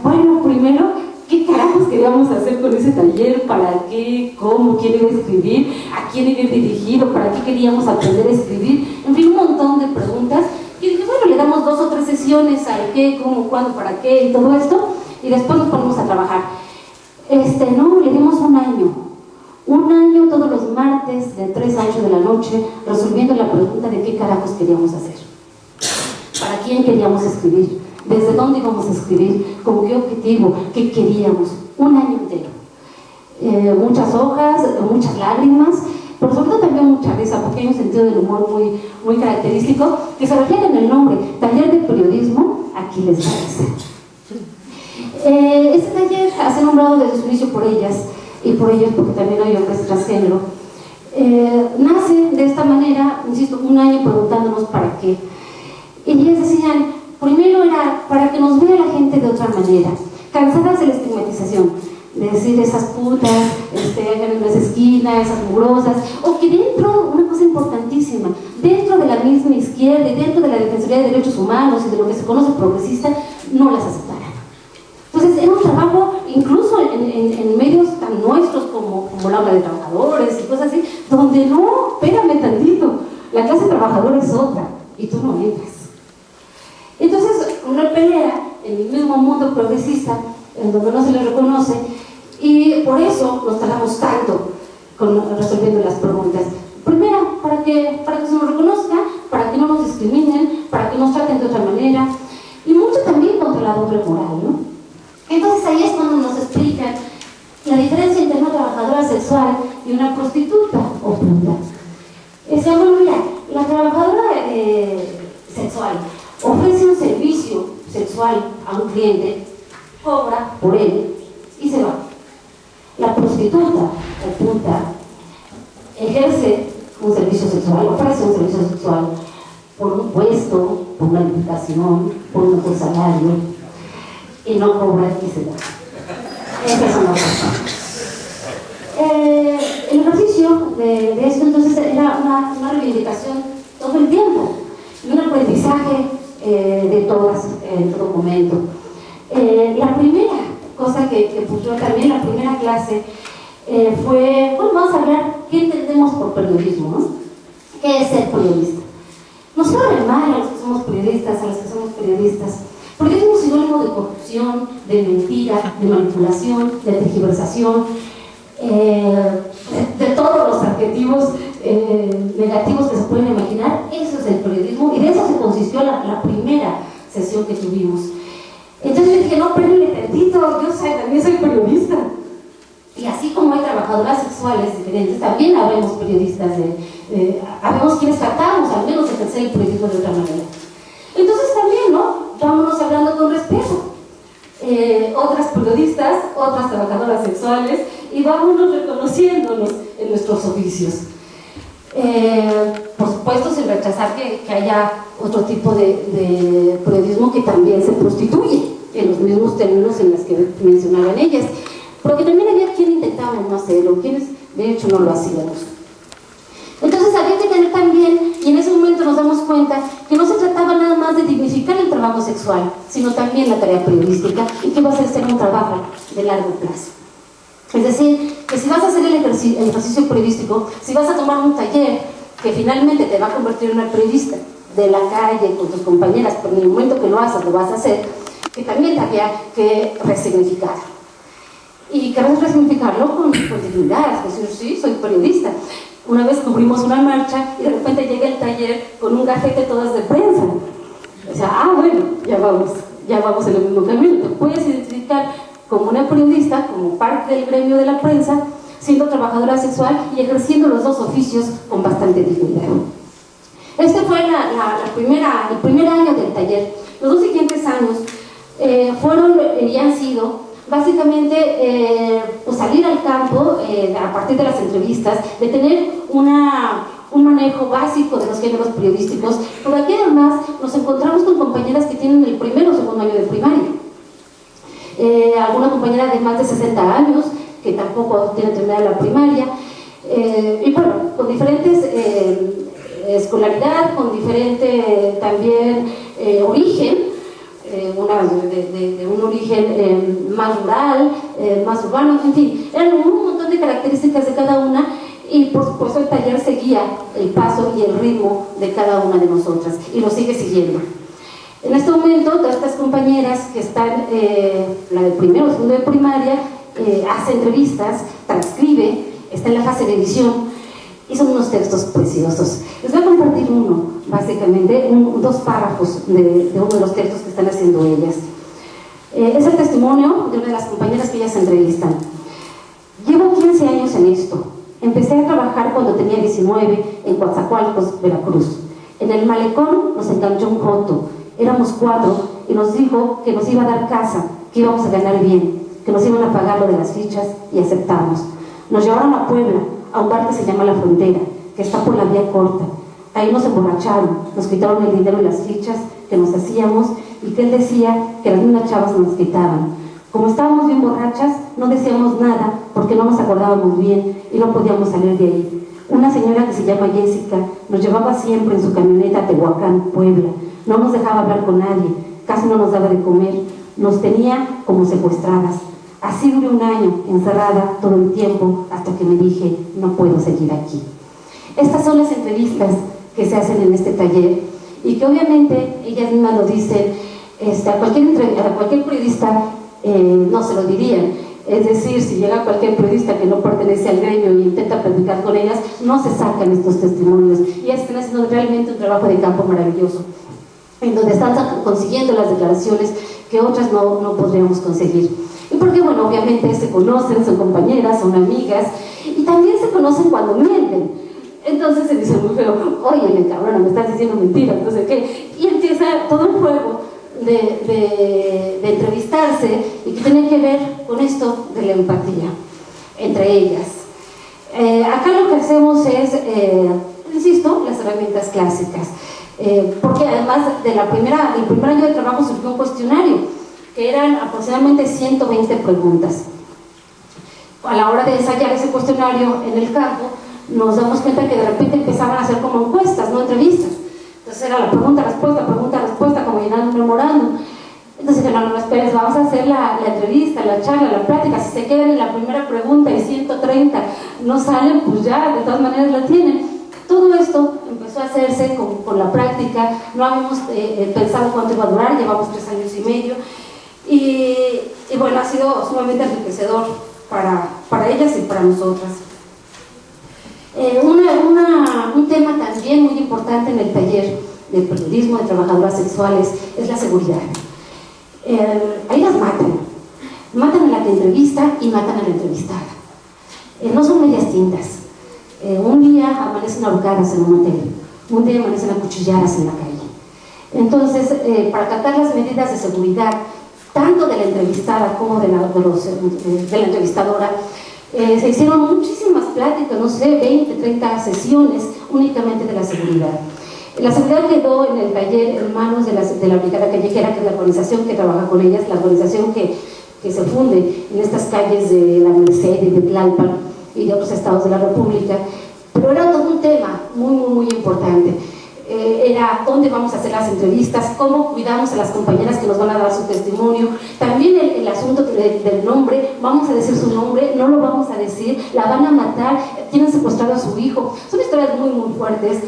Bueno, primero, ¿qué carajos queríamos hacer con ese taller? ¿Para qué? ¿Cómo? ¿Quién iba a escribir? ¿A quién iba a ir dirigido? ¿Para qué queríamos aprender a escribir? En fin, un montón de preguntas. Y dije, bueno, le damos 2 o 3 sesiones al qué, cómo, cuándo, para qué y todo esto, y después nos ponemos a trabajar. No, le dimos un año. Un año todos los martes de 3 a 8 de la noche, resolviendo la pregunta de qué carajos queríamos hacer. ¿Para quién queríamos escribir? ¿Desde dónde íbamos a escribir? ¿Con qué objetivo? ¿Qué queríamos? Un año entero. Muchas hojas, muchas lágrimas, pero sobre todo también mucha risa, porque hay un sentido del humor muy característico, que se refleja en el nombre, Taller de Periodismo, aquí les da risa. Este taller ha sido nombrado desde su inicio por ellas, y por ellos porque también hay hombres transgénero. Nace de esta manera, insisto, un año preguntándonos para qué. Y ellas decían, primero era para que nos vea la gente de otra manera, cansadas de la estigmatización, de decir esas putas, en las esquinas, esas mugrosas, o que dentro, una cosa importantísima, dentro de la misma izquierda y dentro de la Defensoría de Derechos Humanos y de lo que se conoce progresista, no las aceptaran. Entonces era un trabajo, incluso en medios tan nuestros como la Habla de Trabajadores y cosas así, donde no, espérame tantito, la clase trabajadora es otra y tú no entras. Entonces, una pelea en el mismo mundo progresista, en donde no se les reconoce, y por eso nos tardamos tanto resolviendo las preguntas. Primero, para que se nos reconozca, para que no nos discriminen, para que nos traten de otra manera, y mucho también contra la doble moral, ¿no? Entonces ahí es cuando nos explican la diferencia entre una trabajadora sexual y una prostituta o puta. Bueno, mira, la trabajadora sexual ofrece un servicio sexual a un cliente, cobra por él y se va. La prostituta o puta ejerce un servicio sexual, ofrece un servicio sexual por un puesto, por una invitación, por un mejor salario, y no cobra y se da. Esa es una cosa. El ejercicio de esto entonces era una reivindicación todo el tiempo, y un aprendizaje de todas en todo momento. La primera cosa que puso también, la primera clase, fue, bueno, vamos a hablar qué entendemos por periodismo, ¿no? ¿Qué es ser periodista? Nos sabe mal a los que somos periodistas, a los que somos periodistas, porque es un sinónimo de corrupción, de mentira, de manipulación, de tergiversación, de todos los adjetivos negativos que se pueden imaginar. Eso es el periodismo, y de eso se consistió la primera sesión que tuvimos. Entonces yo dije, no, espérenle tantito, yo también soy periodista. Y así como hay trabajadoras sexuales diferentes, también habemos periodistas, habemos quienes tratamos al menos de ejercer el periodismo de otra manera. Entonces también, ¿no? Vámonos hablando otras periodistas, otras trabajadoras sexuales, y vámonos reconociéndonos en nuestros oficios. Por supuesto, sin rechazar que haya otro tipo de periodismo que también se prostituye en los mismos términos en los que mencionaban ellas, pero que también había quien intentaba no hacerlo, quienes de hecho no lo hacíamos. Entonces había que tener también, y en ese momento nos damos cuenta que no se trataba nada más de dignificar el trabajo sexual, sino también la tarea periodística, y que iba a ser un trabajo de largo plazo. Es decir, que si vas a hacer el ejercicio periodístico, si vas a tomar un taller que finalmente te va a convertir en una periodista de la calle con tus compañeras, pero en el momento que lo haces lo vas a hacer, que también te había que resignificar. Y querés resignificarlo con dignidad, es decir, sí, soy periodista. Una vez cubrimos una marcha y de repente llega el taller con un gafete todas de prensa. O sea, bueno, ya vamos en el mismo camino. Te puedes identificar como una periodista, como parte del gremio de la prensa, siendo trabajadora sexual y ejerciendo los dos oficios con bastante dignidad. Este fue el primer año del taller. Los dos siguientes años fueron y han sido básicamente pues salir al campo a partir de las entrevistas, de tener un manejo básico de los géneros periodísticos, pero aquí además nos encontramos con compañeras que tienen el primer o segundo año de primaria. Alguna compañera de más de 60 años que tampoco tiene terminada la primaria, y bueno, con diferentes escolaridad, con diferente también origen, una de un origen más rural, más urbano, en fin, eran un montón de características de cada una, y por supuesto el taller seguía el paso y el ritmo de cada una de nosotras, y lo sigue siguiendo. En este momento, todas estas compañeras que están, la del primero o segundo de primaria, hace entrevistas, transcribe, está en la fase de edición, y son unos textos preciosos. Les voy a compartir uno, básicamente, dos párrafos de uno de los textos que están haciendo ellas. Es el testimonio de una de las compañeras que ellas entrevistan. Llevo 15 años en esto. Empecé a trabajar cuando tenía 19 en Coatzacoalcos, Veracruz. En el malecón nos enganchó un joto. Éramos 4 y nos dijo que nos iba a dar casa, que íbamos a ganar bien, que nos iban a pagar lo de las fichas, y aceptamos. Nos llevaron a Puebla, a un bar que se llama La Frontera, que está por la vía corta. Ahí nos emborracharon, nos quitaron el dinero y las fichas que nos hacíamos, y que él decía que las mismas chavas nos quitaban. Como estábamos bien borrachas, no decíamos nada porque no nos acordábamos bien y no podíamos salir de ahí. Una señora que se llama Jessica nos llevaba siempre en su camioneta a Tehuacán, Puebla. No nos dejaba hablar con nadie, casi no nos daba de comer, nos tenía como secuestradas. Así duré un año, encerrada todo el tiempo, hasta que me dije, no puedo seguir aquí. Estas son las entrevistas que se hacen en este taller, y que obviamente ellas mismas lo dicen, a cualquier periodista no se lo dirían. Es decir, si llega cualquier periodista que no pertenece al gremio y intenta platicar con ellas, no se sacan estos testimonios, y ellas están haciendo realmente un trabajo de campo maravilloso, en donde están consiguiendo las declaraciones que otras no podríamos conseguir. Y porque, bueno, obviamente se conocen, son compañeras, son amigas, y también se conocen cuando mienten. Entonces se dice muy feo, oye, cabrona, me estás diciendo mentiras, no sé qué. Y empieza todo un juego de entrevistarse, y que tiene que ver con esto de la empatía entre ellas. Acá lo que hacemos es, insisto, las herramientas clásicas. Porque además del primer año de trabajo surgió un cuestionario, que eran aproximadamente 120 preguntas. A la hora de ensayar ese cuestionario en el campo, nos damos cuenta que de repente empezaban a hacer como encuestas, no entrevistas. Entonces era la pregunta-respuesta, como llenando un memorándum. Entonces dije, no esperes, vamos a hacer la entrevista, la charla, la plática. Si se quedan en la primera pregunta y 130 no salen, pues ya, de todas maneras la tienen. Todo esto empezó a hacerse con la práctica. No habíamos pensado cuánto iba a durar, llevamos 3 años y medio, y bueno, ha sido sumamente enriquecedor para ellas y para nosotras. Un tema también muy importante en el taller de periodismo de trabajadoras sexuales es la seguridad. Ahí las matan a la que entrevista y matan a la entrevistada. No son medias tintas. Un día amanecen ahorcadas en un hotel, un día amanecen acuchilladas en la calle. Entonces, para acatar las medidas de seguridad, tanto de la entrevistada como de la entrevistadora. Se hicieron muchísimas pláticas, no sé, 20, 30 sesiones únicamente de la seguridad. La seguridad quedó en el taller en manos de la Brigada Callejera, que es la organización que trabaja con ellas, la organización que se funde en estas calles de La Merced y de Tlalpan y de otros estados de la República. Pero era todo un tema muy, muy, muy importante. Era dónde vamos a hacer las entrevistas, cómo cuidamos a las compañeras que nos van a dar su testimonio. También el asunto del nombre, vamos a decir su nombre, no lo vamos a decir, la van a matar, tienen secuestrado a su hijo. Son historias muy, muy fuertes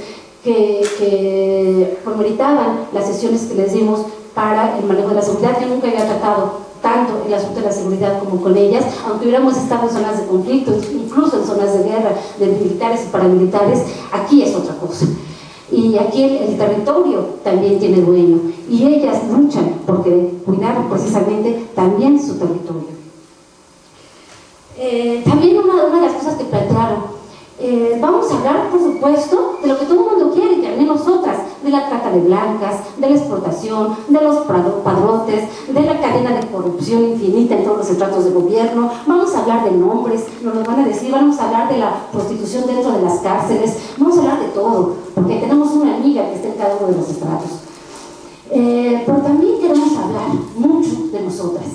que meritaban las sesiones que les dimos para el manejo de la seguridad. Yo nunca había tratado tanto el asunto de la seguridad como con ellas, aunque hubiéramos estado en zonas de conflicto, incluso en zonas de guerra, de militares y paramilitares. Aquí es otra cosa. Y aquí el territorio también tiene dueño, y ellas luchan por cuidar precisamente también su territorio. También una de las cosas que plantearon, vamos a hablar, por supuesto, de lo que todo el mundo quiere, y también nosotras, de la trata de blancas, de la explotación, de los padrotes, de la cadena de corrupción infinita en todos los estratos de gobierno. Vamos a hablar de nombres, nos lo van a decir, vamos a hablar de la prostitución dentro de las cárceles, vamos a hablar de todo, porque tenemos una amiga que está en cada uno de los estratos. Pero también queremos hablar mucho de nosotras,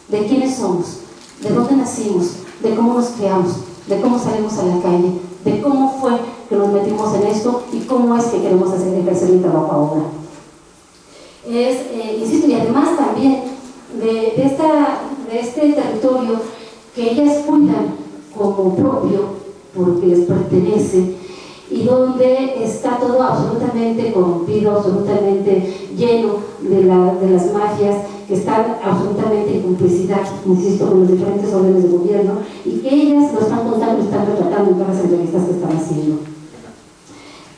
de quiénes somos, de dónde nacimos, de cómo nos criamos, de cómo salimos a la calle, de cómo fue que nos metimos en esto y cómo es que queremos ejercer el trabajo ahora. Insisto, y además también de este territorio que ellas cuidan como propio, porque les pertenece, y donde está todo absolutamente corrompido, absolutamente lleno de las mafias, que están absolutamente en complicidad, insisto, con los diferentes órdenes de gobierno, y que ellas lo están contando, lo están retratando en todas las entrevistas que están haciendo.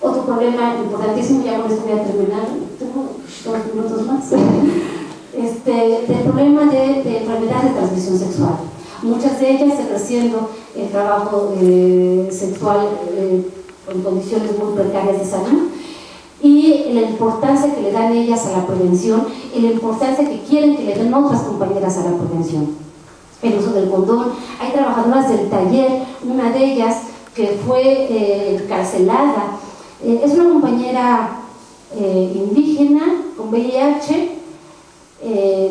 Otro problema importantísimo, ya con esto voy a terminar, tengo 2 minutos más, del problema de enfermedades de transmisión sexual. Muchas de ellas ejerciendo el trabajo sexual con condiciones muy precarias de salud, y la importancia que le dan ellas a la prevención y la importancia que quieren que le den otras compañeras a la prevención. El uso del condón. Hay trabajadoras del taller, una de ellas que fue encarcelada, es una compañera indígena con VIH,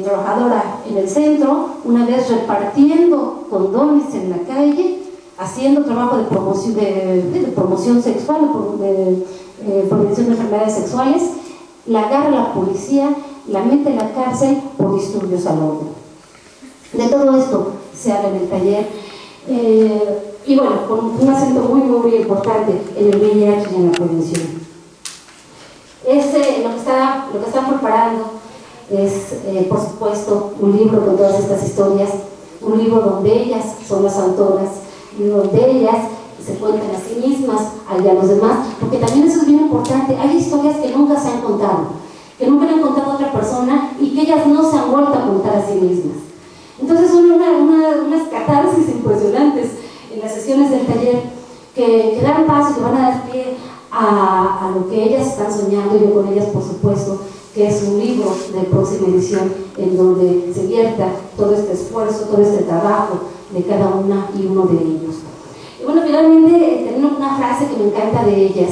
trabajadora en el centro, una vez repartiendo condones en la calle, haciendo trabajo de promoción sexual, de prevención de enfermedades sexuales, la agarra la policía, la mete en la cárcel por disturbios al orden. De todo esto se habla en el taller, y bueno, con un acento muy, muy, muy importante en el VIH y en la prevención. Lo que están preparando es, por supuesto, un libro con todas estas historias, un libro donde ellas son las autoras, y donde ellas se cuentan a sí mismas y a los demás, porque también eso es bien importante. Hay historias que nunca se han contado, que nunca le han contado a otra persona y que ellas no se han vuelto a contar a sí mismas. Entonces son unas catarsis impresionantes en las sesiones del taller que dan paso, que van a dar pie a lo que ellas están soñando, y yo con ellas, por supuesto, que es un libro de próxima edición en donde se vierta todo este esfuerzo, todo este trabajo de cada una y uno de ellos. Y bueno, finalmente tenemos una frase que me encanta de ellas,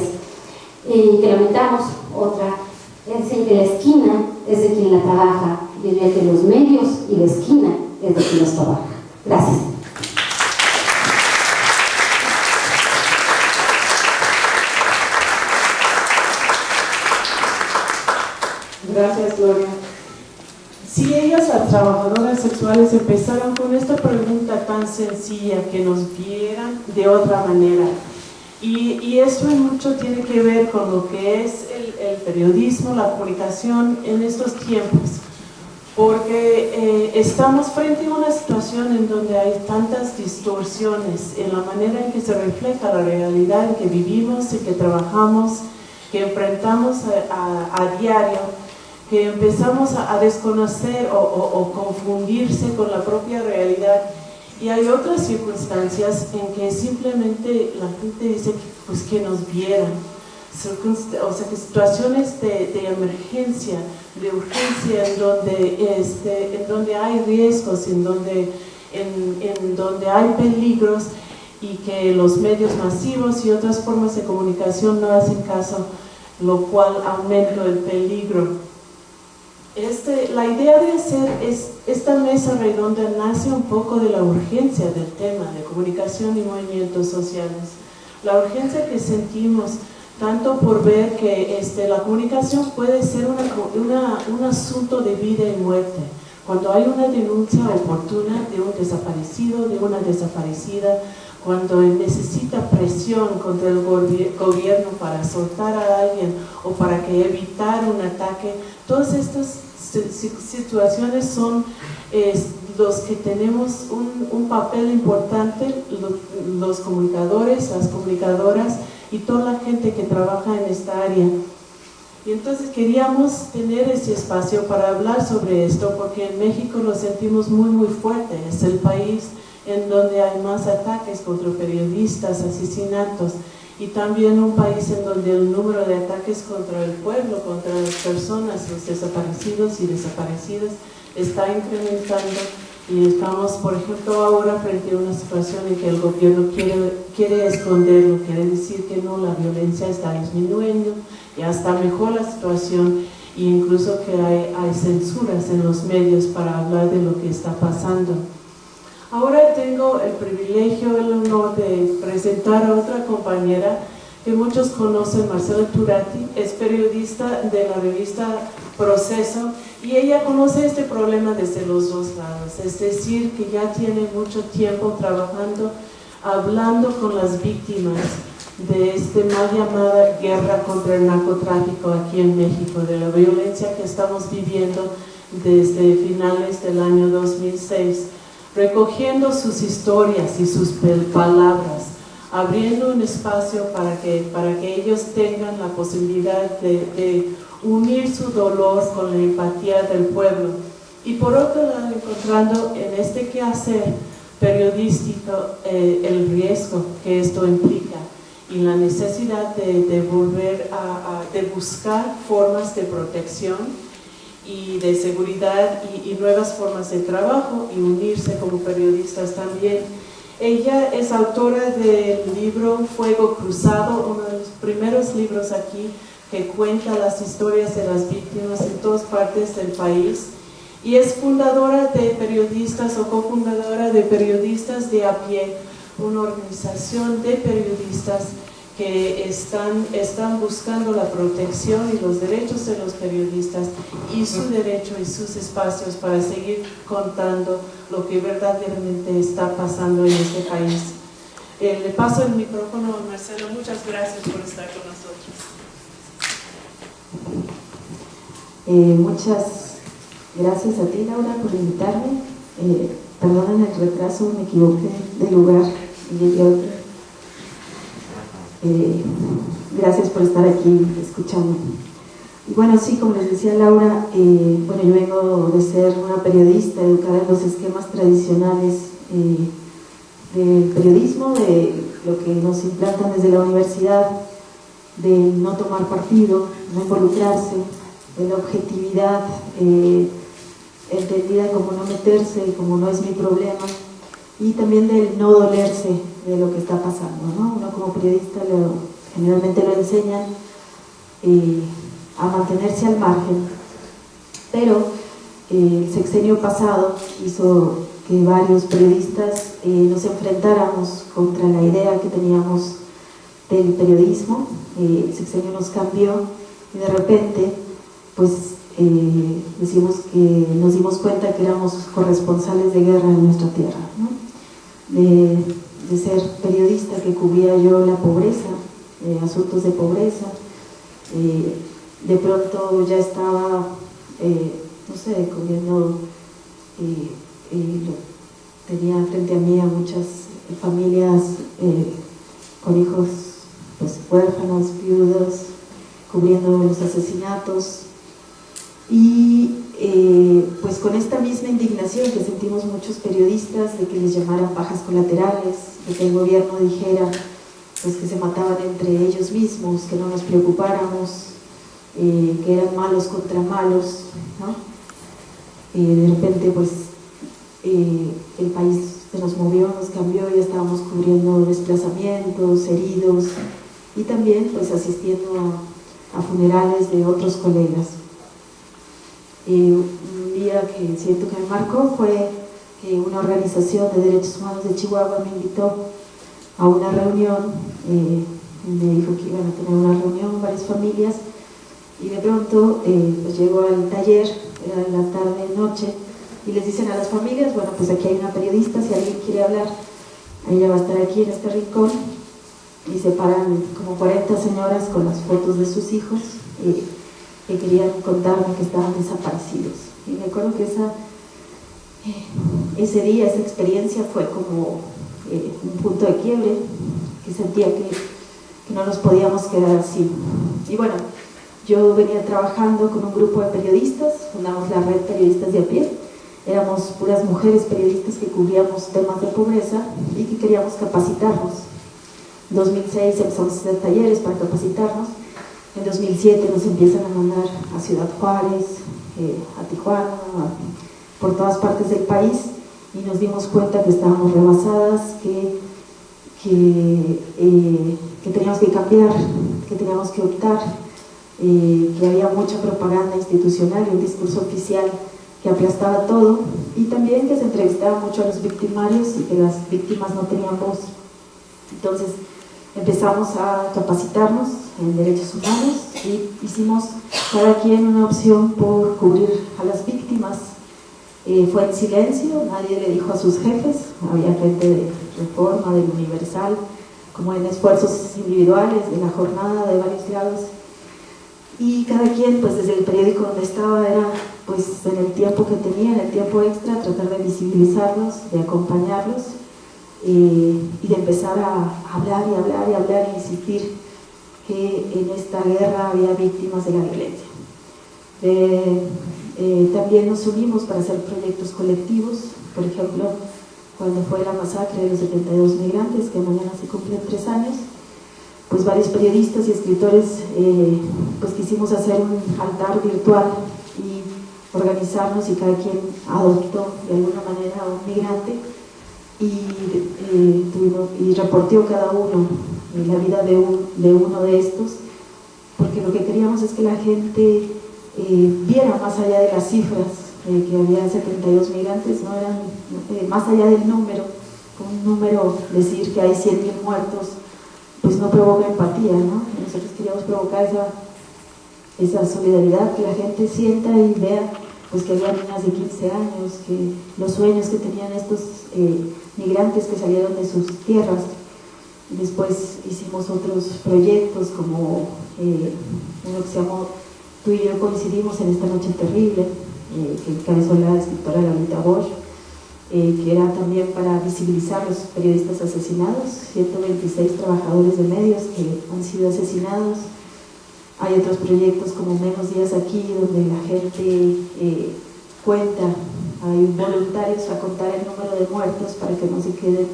y que lamentamos otra, dicen que la esquina es de quien la trabaja, y diría que los medios y la esquina es de quien los trabaja. Gracias. Gracias, Gloria. Si ellas, las trabajadoras sexuales, empezaron con esta pregunta tan sencilla, que nos vieran de otra manera, y esto en mucho tiene que ver con lo que es el periodismo, la comunicación en estos tiempos, porque estamos frente a una situación en donde hay tantas distorsiones en la manera en que se refleja la realidad en que vivimos, en que trabajamos, que enfrentamos a diario, que empezamos a desconocer o confundirse con la propia realidad. Y hay otras circunstancias en que simplemente la gente dice pues que nos vieran, o sea, que situaciones de emergencia, de urgencia, en donde hay riesgos, en donde hay peligros, y que los medios masivos y otras formas de comunicación no hacen caso, lo cual aumenta el peligro. La idea de hacer esta mesa redonda nace un poco de la urgencia del tema de comunicación y movimientos sociales. La urgencia que sentimos tanto por ver que la comunicación puede ser un asunto de vida y muerte. Cuando hay una denuncia oportuna de un desaparecido, de una desaparecida, cuando necesita presión contra el gobierno para soltar a alguien o para evitar un ataque, todas estas situaciones son los que tenemos un papel importante, los comunicadores, las comunicadoras y toda la gente que trabaja en esta área. Y entonces queríamos tener ese espacio para hablar sobre esto, porque en México lo sentimos muy fuerte. Es el país en donde hay más ataques contra periodistas, asesinatos, y también un país en donde el número de ataques contra el pueblo, contra las personas, los desaparecidos y desaparecidas, está incrementando. Y estamos, por ejemplo, ahora frente a una situación en que el gobierno quiere esconderlo, quiere decir que no, la violencia está disminuyendo, ya está mejor la situación, e incluso que hay censuras en los medios para hablar de lo que está pasando. Ahora tengo el privilegio, el honor de presentar a otra compañera que muchos conocen, Marcela Turati, es periodista de la revista Proceso, y ella conoce este problema desde los dos lados, es decir, que ya tiene mucho tiempo trabajando, hablando con las víctimas de mal llamada guerra contra el narcotráfico aquí en México, de la violencia que estamos viviendo desde finales del año 2006, recogiendo sus historias y sus palabras, abriendo un espacio para que ellos tengan la posibilidad de unir su dolor con la empatía del pueblo, y por otro lado encontrando en este quehacer periodístico el riesgo que esto implica y la necesidad de buscar formas de protección y de seguridad y nuevas formas de trabajo, y unirse como periodistas también. Ella es autora del libro Fuego Cruzado, uno de los primeros libros aquí que cuenta las historias de las víctimas en todas partes del país, y es fundadora de Periodistas o cofundadora de Periodistas de a Pie, una organización de periodistas que están buscando la protección y los derechos de los periodistas y su derecho y sus espacios para seguir contando lo que verdaderamente está pasando en este país. Le paso el micrófono a Marcelo. Muchas gracias por estar con nosotros. Muchas gracias a ti, Laura, por invitarme. Perdonen el retraso, me equivoqué de lugar y llegué a otro. Gracias por estar aquí escuchando. Y bueno, sí, como les decía Laura, bueno, yo vengo de ser una periodista educada en los esquemas tradicionales del periodismo, de lo que nos implantan desde la universidad, de no tomar partido, no involucrarse, de la objetividad entendida como no meterse, como no es mi problema, y también del no dolerse de lo que está pasando, ¿no? Uno como periodista generalmente lo enseñan a mantenerse al margen, pero el sexenio pasado hizo que varios periodistas nos enfrentáramos contra la idea que teníamos del periodismo. El sexenio nos cambió y de repente pues nos dimos cuenta que éramos corresponsales de guerra en nuestra tierra, ¿no? De ser periodista que cubría yo la pobreza, asuntos de pobreza, de pronto ya estaba, no sé, cubriendo, tenía frente a mí a muchas familias con hijos pues huérfanos, viudos, cubriendo los asesinatos, y pues con esta misma indignación que sentimos muchos periodistas de que les llamaran bajas colaterales, de que el gobierno dijera pues que se mataban entre ellos mismos, que no nos preocupáramos, que eran malos contra malos, ¿no? De repente pues el país se nos movió, nos cambió, ya estábamos cubriendo desplazamientos, heridos y también pues asistiendo a funerales de otros colegas. Un día que siento que me marcó fue que una organización de derechos humanos de Chihuahua me invitó a una reunión, me dijo que iban a tener una reunión varias familias y de pronto pues llego al taller, era en la tarde noche, y les dicen a las familias, bueno, pues aquí hay una periodista, si alguien quiere hablar, ella va a estar aquí en este rincón, y se paran como 40 señoras con las fotos de sus hijos que querían contarme que estaban desaparecidos. Y me acuerdo que ese día, esa experiencia fue como un punto de quiebre, que sentía que no nos podíamos quedar así. Y bueno, yo venía trabajando con un grupo de periodistas, fundamos la red Periodistas de a Pie, éramos puras mujeres periodistas que cubríamos temas de pobreza y que queríamos capacitarnos. En 2006 empezamos a hacer talleres para capacitarnos, en 2007 nos empiezan a mandar a Ciudad Juárez, a Tijuana, por todas partes del país, y nos dimos cuenta que estábamos rebasadas, que teníamos que cambiar, que teníamos que optar, que había mucha propaganda institucional y un discurso oficial que aplastaba todo, y también que se entrevistaba mucho a los victimarios y que las víctimas no tenían voz. Entonces empezamos a capacitarnos en derechos humanos y hicimos cada quien una opción por cubrir a las víctimas. Fue en silencio, nadie le dijo a sus jefes, había gente de Reforma, del Universal, como en esfuerzos individuales de la jornada de varios lados, y cada quien pues desde el periódico donde estaba era pues en el tiempo que tenía, en el tiempo extra, tratar de visibilizarlos, de acompañarlos y de empezar a hablar y hablar y hablar y insistir que en esta guerra había víctimas de la violencia. También nos unimos para hacer proyectos colectivos, por ejemplo, cuando fue la masacre de los 72 migrantes, que mañana se cumplen 3 años, pues varios periodistas y escritores pues quisimos hacer un altar virtual y organizarnos, y cada quien adoptó de alguna manera a un migrante y reporteó cada uno la vida de uno de estos, porque lo que queríamos es que la gente viera más allá de las cifras, que había 72 migrantes, no eran más allá del número. Un número, decir que hay 100.000 muertos, pues no provoca empatía, ¿no? Nosotros queríamos provocar esa solidaridad, que la gente sienta y vea pues que había niñas de 15 años, que los sueños que tenían estos migrantes que salieron de sus tierras. Después hicimos otros proyectos como uno que se llamó Tú y yo coincidimos en esta noche terrible, que encabezó la escritora Laurita Bosch, que era también para visibilizar los periodistas asesinados, 126 trabajadores de medios que han sido asesinados. Hay otros proyectos como Menos Días Aquí, donde la gente cuenta, hay voluntarios a contar el número de muertos para que no se queden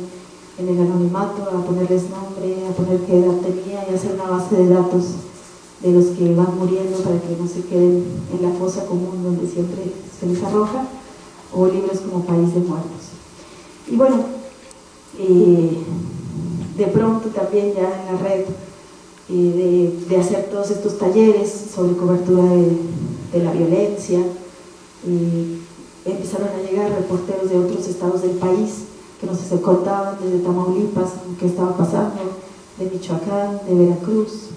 en el anonimato, a ponerles nombre, a poner qué edad tenía y hacer una base de datos de los que van muriendo para que no se queden en la fosa común donde siempre se les arroja, o libros como País de Muertos. Y bueno, de pronto también ya en la red de hacer todos estos talleres sobre cobertura de la violencia, empezaron a llegar reporteros de otros estados del país que nos contaban desde Tamaulipas qué estaba pasando, de Michoacán, de Veracruz,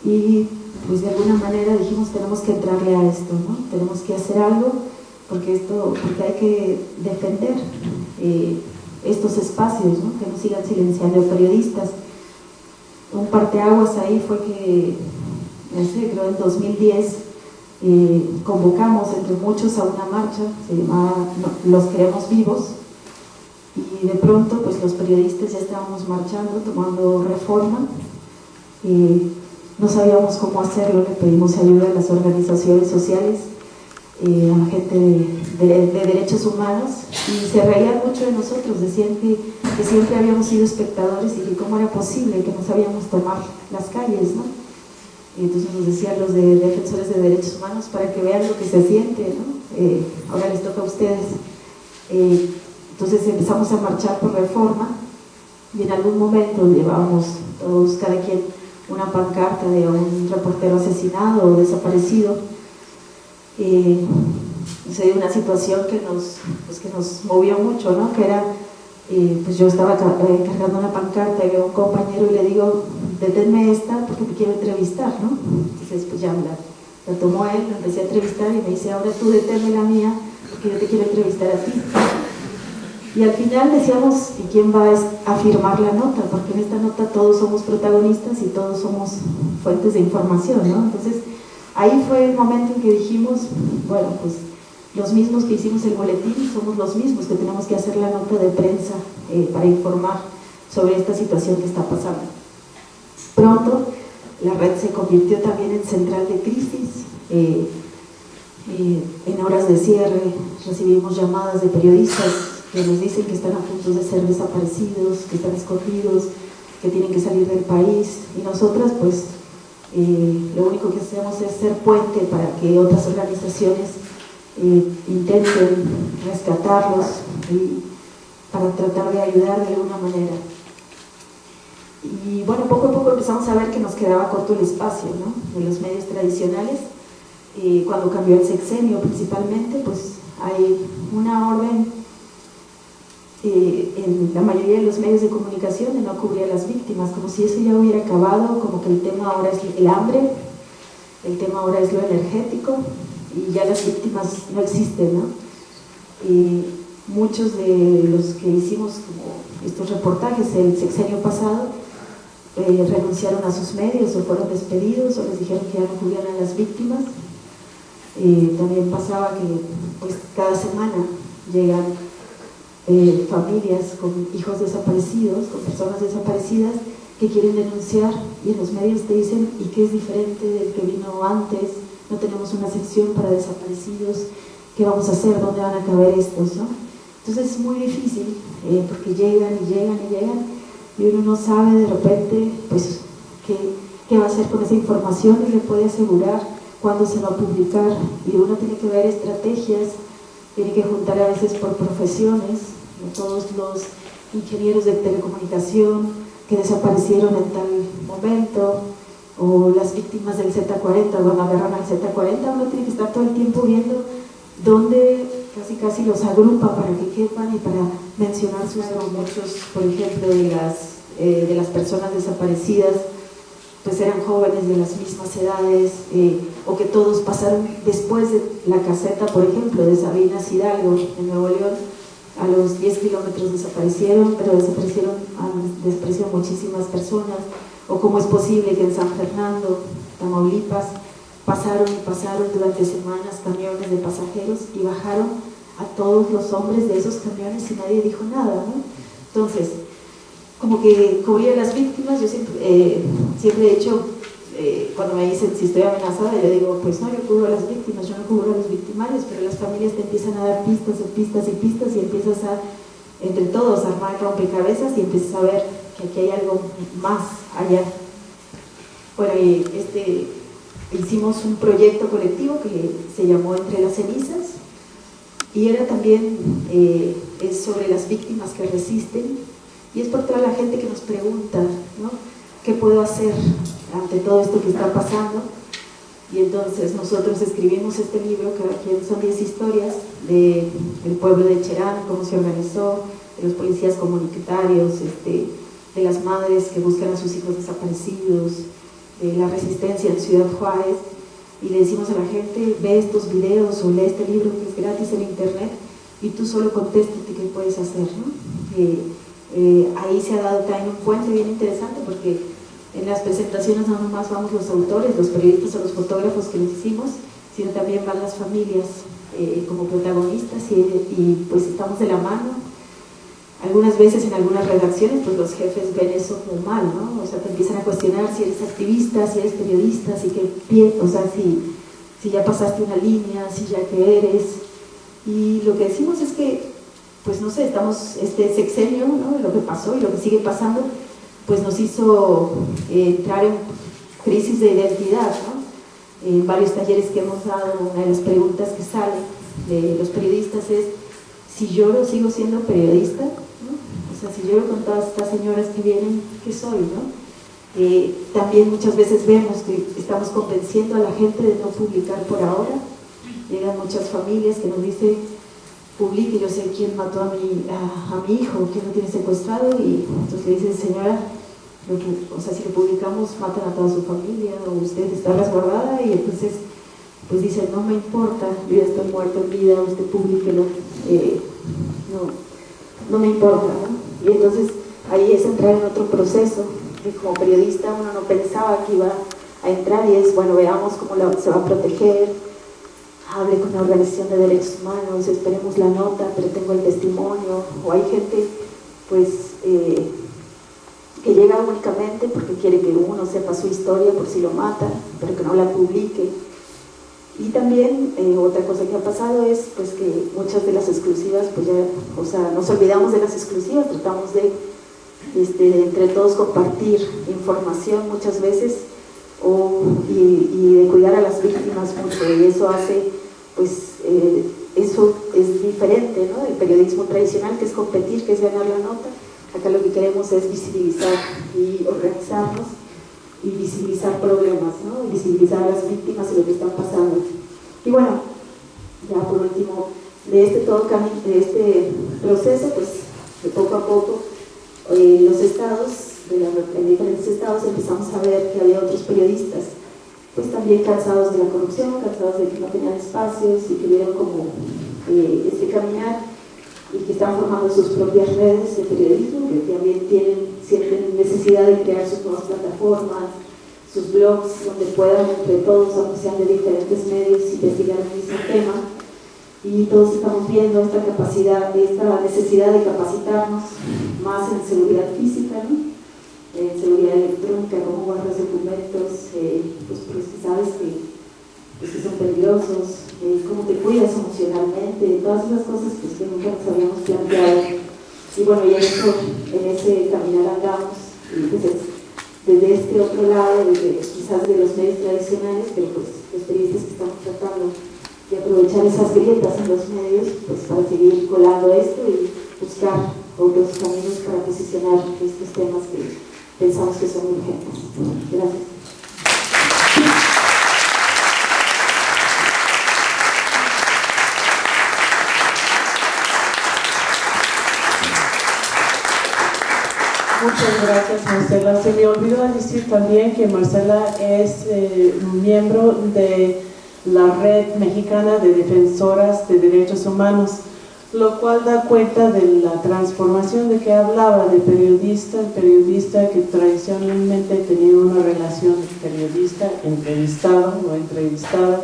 y pues de alguna manera dijimos tenemos que entrarle a esto, ¿no? Tenemos que hacer algo porque hay que defender estos espacios, ¿no? Que no sigan silenciando periodistas. Un parteaguas ahí fue que, no sé, creo en 2010 convocamos entre muchos a una marcha, se llamaba Los Queremos Vivos, y de pronto pues los periodistas ya estábamos marchando, tomando Reforma, no sabíamos cómo hacerlo, le pedimos ayuda a las organizaciones sociales, a la gente de derechos humanos, y se reían mucho de nosotros, decían que siempre habíamos sido espectadores y que cómo era posible que no sabíamos tomar las calles, ¿no? Y entonces nos decían los de defensores de derechos humanos, para que vean lo que se siente, ¿no? Ahora les toca a ustedes. Entonces empezamos a marchar por Reforma, y en algún momento llevábamos todos, cada quien, una pancarta de un reportero asesinado o desaparecido. Se dio una situación que nos movió mucho, ¿no? Que era, pues yo estaba cargando una pancarta y veo a un compañero y le digo, deténme esta porque te quiero entrevistar, ¿no? Entonces pues ya la tomó él, lo empecé a entrevistar y me dice, ahora tú deténme la mía porque yo te quiero entrevistar a ti. Y al final decíamos, ¿y quién va a firmar la nota? Porque en esta nota todos somos protagonistas y todos somos fuentes de información, ¿no? Entonces ahí fue el momento en que dijimos, bueno, pues los mismos que hicimos el boletín somos los mismos que tenemos que hacer la nota de prensa para informar sobre esta situación que está pasando. Pronto la red se convirtió también en central de crisis. En horas de cierre recibimos llamadas de periodistas que nos dicen que están a punto de ser desaparecidos, que están escondidos, que tienen que salir del país, y nosotras pues lo único que hacemos es ser puente para que otras organizaciones intenten rescatarlos y para tratar de ayudar de alguna manera. Y bueno, poco a poco empezamos a ver que nos quedaba corto el espacio, ¿no? De los medios tradicionales. Cuando cambió el sexenio principalmente, pues hay una orden en la mayoría de los medios de comunicación de no cubrir a las víctimas, como si eso ya hubiera acabado, como que el tema ahora es el hambre, el tema ahora es lo energético, y ya las víctimas no existen, ¿no? Muchos de los que hicimos como estos reportajes el sexenio pasado renunciaron a sus medios o fueron despedidos o les dijeron que ya no cubrían a las víctimas. También pasaba que pues cada semana llegan familias con hijos desaparecidos, con personas desaparecidas que quieren denunciar, y en los medios te dicen, ¿y qué es diferente del que vino antes? No tenemos una sección para desaparecidos, ¿qué vamos a hacer? ¿Dónde van a caber estos? ¿No? Entonces es muy difícil porque llegan y llegan y llegan, y uno no sabe de repente pues qué va a hacer con esa información, y le puede asegurar cuándo se va a publicar, y uno tiene que ver estrategias, tiene que juntar a veces por profesiones, ¿no? Todos los ingenieros de telecomunicación que desaparecieron en tal momento, o las víctimas del Z40, cuando agarran al Z40, uno tiene que estar todo el tiempo viendo dónde casi los agrupa para que quepan y para mencionar sus nombres. Muchos, por ejemplo, de las personas desaparecidas, pues eran jóvenes de las mismas edades, o que todos pasaron después de la caseta, por ejemplo, de Sabinas Hidalgo, en Nuevo León, a los 10 kilómetros desaparecieron, pero desaparecieron muchísimas personas. O cómo es posible que en San Fernando, Tamaulipas, pasaron durante semanas camiones de pasajeros y bajaron a todos los hombres de esos camiones y nadie dijo nada, ¿no? Entonces, como que cubrir a las víctimas, yo siempre he hecho, cuando me dicen si estoy amenazada, yo digo, pues no, yo cubro a las víctimas, yo no cubro a los victimarios, pero las familias te empiezan a dar pistas y pistas y pistas, y empiezas a, entre todos, armar rompecabezas y empiezas a ver que aquí hay algo más allá. Bueno, hicimos un proyecto colectivo que se llamó Entre las Cenizas, y era también es sobre las víctimas que resisten, y es por toda la gente que nos pregunta, ¿no? ¿Qué puedo hacer ante todo esto que está pasando? Y entonces nosotros escribimos este libro, que aquí son 10 historias del pueblo de Cherán, cómo se organizó, de los policías comunitarios, de las madres que buscan a sus hijos desaparecidos, de la resistencia en Ciudad Juárez, y le decimos a la gente, ve estos videos o lee este libro que es gratis en internet, y tú solo contéstate qué puedes hacer, ¿no? Ahí se ha dado también un puente bien interesante, porque en las presentaciones no nomás vamos los autores, los periodistas o los fotógrafos que los hicimos, sino también van las familias como protagonistas, y pues estamos de la mano. Algunas veces en algunas redacciones pues los jefes ven eso como mal, ¿no? O sea, te empiezan a cuestionar si eres activista, si eres periodista, o sea, si ya pasaste una línea, si ya que eres. Y lo que decimos es que, pues no sé, estamos, este sexenio, ¿no?, lo que pasó y lo que sigue pasando, pues nos hizo entrar en crisis de identidad, ¿no? En varios talleres que hemos dado, una de las preguntas que sale de los periodistas es: si lloro, ¿sigo siendo periodista? ¿No? O sea, si lloro con todas estas señoras que vienen, ¿qué soy? ¿No? También muchas veces vemos que estamos convenciendo a la gente de no publicar por ahora. Llegan muchas familias que nos dicen: publique, yo sé quién mató a mi hijo, quién lo tiene secuestrado, y entonces le dicen: señora, o sea, si lo publicamos matan a toda su familia, o usted está resguardada. Y entonces pues dicen: no me importa, yo ya estoy muerto en vida, usted públiquelo, no me importa, ¿no? Y entonces ahí es entrar en otro proceso que como periodista uno no pensaba que iba a entrar, y es: bueno, veamos cómo se va a proteger, hable con la organización de derechos humanos, esperemos la nota, pero tengo el testimonio. O hay gente pues que llega únicamente porque quiere que uno sepa su historia por si lo matan, pero que no la publique. Y también otra cosa que ha pasado es pues que muchas de las exclusivas, pues ya, o sea, nos olvidamos de las exclusivas, tratamos de entre todos compartir información muchas veces, y de cuidar a las víctimas mucho, y eso hace, pues, eso es diferente, ¿no?, del periodismo tradicional, que es competir, que es ganar la nota. Acá lo que queremos es visibilizar y organizarnos y visibilizar problemas, ¿no?, y visibilizar a las víctimas y lo que están pasando. Y bueno, ya por último, de este proceso, pues de poco a poco, los estados, en diferentes estados, empezamos a ver que había otros periodistas, pues también cansados de la corrupción, cansados de que no tenían espacios, y que vieron como este caminar, y que están formando sus propias redes de periodismo, que también sienten necesidad de crear sus nuevas plataformas, sus blogs, donde puedan entre todos, aunque sean de diferentes medios, investigar el mismo tema. Y todos estamos viendo esta necesidad de capacitarnos más en seguridad física, ¿no?, en seguridad electrónica, cómo guardas documentos, pues porque sabes que son peligrosos, cómo te cuidas emocionalmente, todas esas cosas pues, que nunca nos habíamos planteado. Y bueno, y en ese caminar andamos, y pues desde este otro lado, quizás de los medios tradicionales, pero pues los periodistas que estamos tratando de aprovechar esas grietas en los medios, pues para seguir colando esto y buscar otros caminos para posicionar estos temas que pensamos que son urgentes. Gracias. Muchas gracias, Marcela. Se me olvidó decir también que Marcela es miembro de la Red Mexicana de Defensoras de Derechos Humanos, lo cual da cuenta de la transformación de que hablaba, de periodista que tradicionalmente tenía una relación periodista-entrevistado o entrevistada,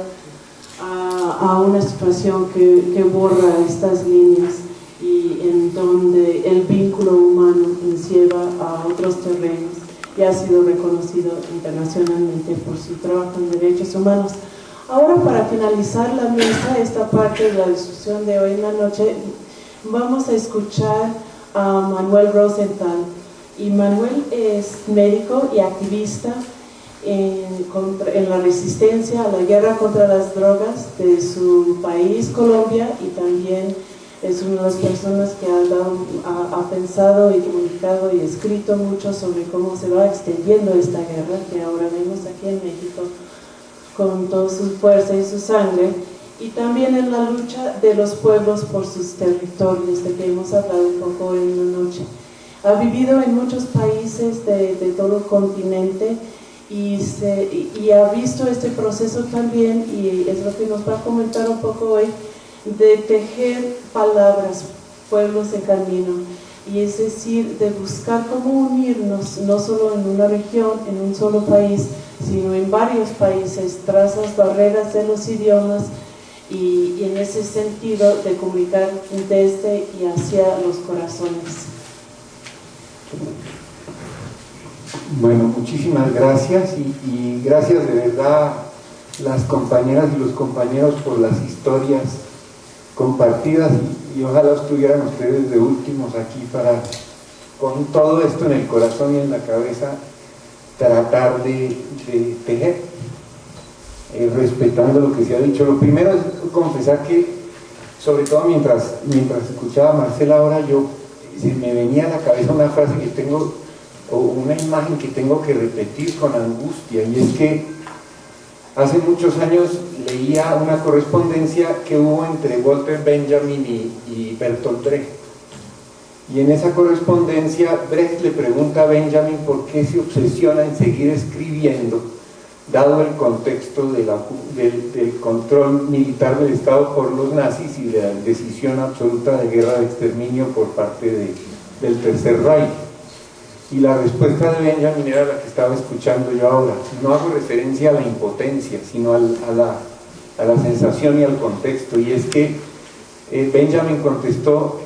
a una situación que borra estas líneas, y en donde el vínculo humano nos lleva a otros terrenos, y ha sido reconocido internacionalmente por su trabajo en derechos humanos. Ahora, para finalizar la mesa, esta parte de la discusión de hoy en la noche, vamos a escuchar a Manuel Rosenthal. Y Manuel es médico y activista en la resistencia a la guerra contra las drogas de su país, Colombia, y también es una de las personas que ha pensado y comunicado y escrito mucho sobre cómo se va extendiendo esta guerra que ahora vemos aquí en México con toda su fuerza y su sangre, y también en la lucha de los pueblos por sus territorios, de que hemos hablado un poco hoy en la noche. Ha vivido en muchos países de todo el continente y ha visto este proceso también, y es lo que nos va a comentar un poco hoy, de tejer palabras, pueblos en camino, y es decir, de buscar cómo unirnos, no solo en una región, en un solo país, sino en varios países, tras las barreras de los idiomas, y en ese sentido de comunicar desde y hacia los corazones. Bueno, muchísimas gracias y gracias de verdad las compañeras y los compañeros por las historias compartidas y ojalá estuvieran ustedes de últimos aquí para, con todo esto en el corazón y en la cabeza, tratar de tejer, respetando lo que se ha dicho. Lo primero es confesar que, sobre todo mientras escuchaba a Marcela ahora, se me venía a la cabeza una frase que tengo, o una imagen que tengo que repetir con angustia, y es que hace muchos años leía una correspondencia que hubo entre Walter Benjamin y Bertolt Brecht. Y en esa correspondencia Brecht le pregunta a Benjamin por qué se obsesiona en seguir escribiendo, dado el contexto del control militar del Estado por los nazis y la decisión absoluta de guerra de exterminio por parte del Tercer Reich. Y la respuesta de Benjamin era la que estaba escuchando yo ahora. No hago referencia a la impotencia, sino a la sensación y al contexto. Y es que Benjamin contestó,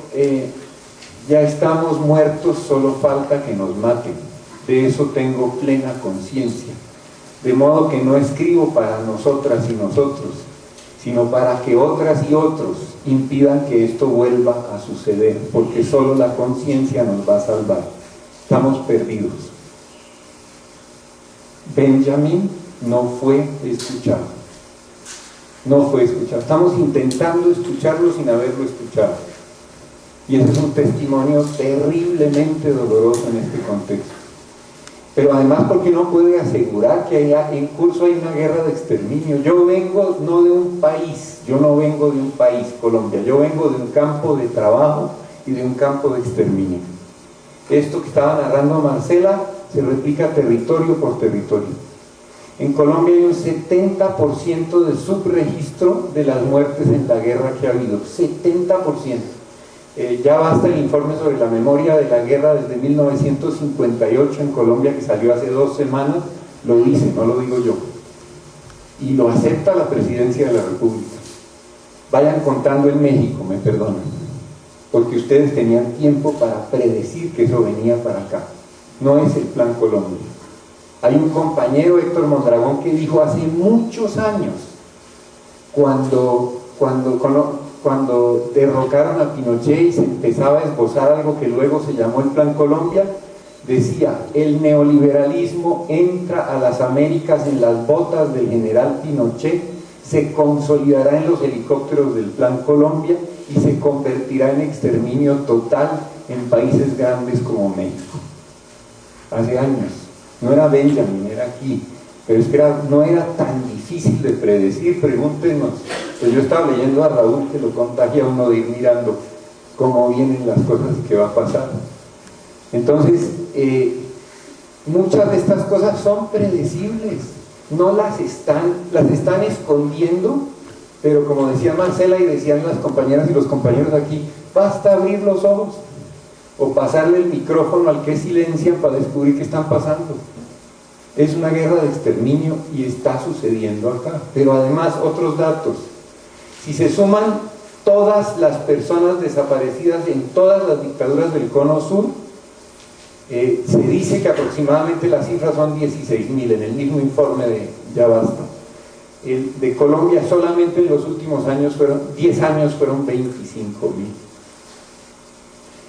ya estamos muertos, solo falta que nos maten. De eso tengo plena conciencia. De modo que no escribo para nosotras y nosotros, sino para que otras y otros impidan que esto vuelva a suceder, porque solo la conciencia nos va a salvar. Estamos perdidos. Benjamin no fue escuchado. No fue escuchado. Estamos intentando escucharlo sin haberlo escuchado. Y ese es un testimonio terriblemente doloroso en este contexto. Pero además porque no puede asegurar que en curso hay una guerra de exterminio. Yo vengo no de un país, Colombia, yo vengo de un campo de trabajo y de un campo de exterminio. Esto que estaba narrando Marcela se replica territorio por territorio. En Colombia hay un 70% de subregistro de las muertes en la guerra que ha habido, 70%. Ya basta el informe sobre la memoria de la guerra desde 1958 en Colombia, que salió hace 2 semanas, lo dice, no lo digo yo, y lo acepta la Presidencia de la República. Vayan contando en México, me perdonan, porque ustedes tenían tiempo para predecir que eso venía para acá. No es el Plan Colombia. Hay un compañero, Héctor Mondragón, que dijo hace muchos años, cuando derrocaron a Pinochet y se empezaba a esbozar algo que luego se llamó el Plan Colombia, decía: el neoliberalismo entra a las Américas en las botas del general Pinochet, se consolidará en los helicópteros del Plan Colombia y se convertirá en exterminio total en países grandes como México. Hace años. No era Benjamin, era aquí. Pero es que no era tan difícil de predecir. Pregúntenos. Pues yo estaba leyendo a Raúl, que lo contagia a uno de ir mirando cómo vienen las cosas y qué va a pasar. Entonces, muchas de estas cosas son predecibles. No las están escondiendo, pero como decía Marcela y decían las compañeras y los compañeros aquí, basta abrir los ojos o pasarle el micrófono al que silencian para descubrir qué están pasando. Es una guerra de exterminio y está sucediendo acá. Pero además, otros datos. Si se suman todas las personas desaparecidas en todas las dictaduras del Cono Sur, se dice que aproximadamente las cifras son 16.000 en el mismo informe de Ya Basta. De Colombia solamente en los últimos 10 años fueron 25.000.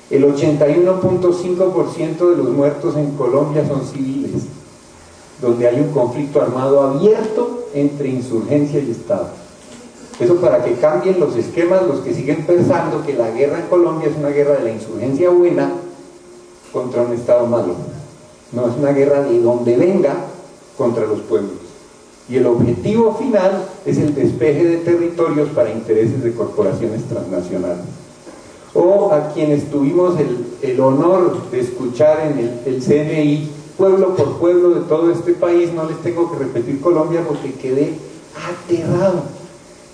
El 81.5% de los muertos en Colombia son civiles, donde hay un conflicto armado abierto entre insurgencia y Estado. Eso para que cambien los esquemas, los que siguen pensando que la guerra en Colombia es una guerra de la insurgencia buena contra un Estado malo. No, es una guerra de donde venga contra los pueblos. Y el objetivo final es el despeje de territorios para intereses de corporaciones transnacionales. O a quienes tuvimos el honor de escuchar en el CNI, pueblo por pueblo de todo este país, no les tengo que repetir Colombia porque quedé aterrado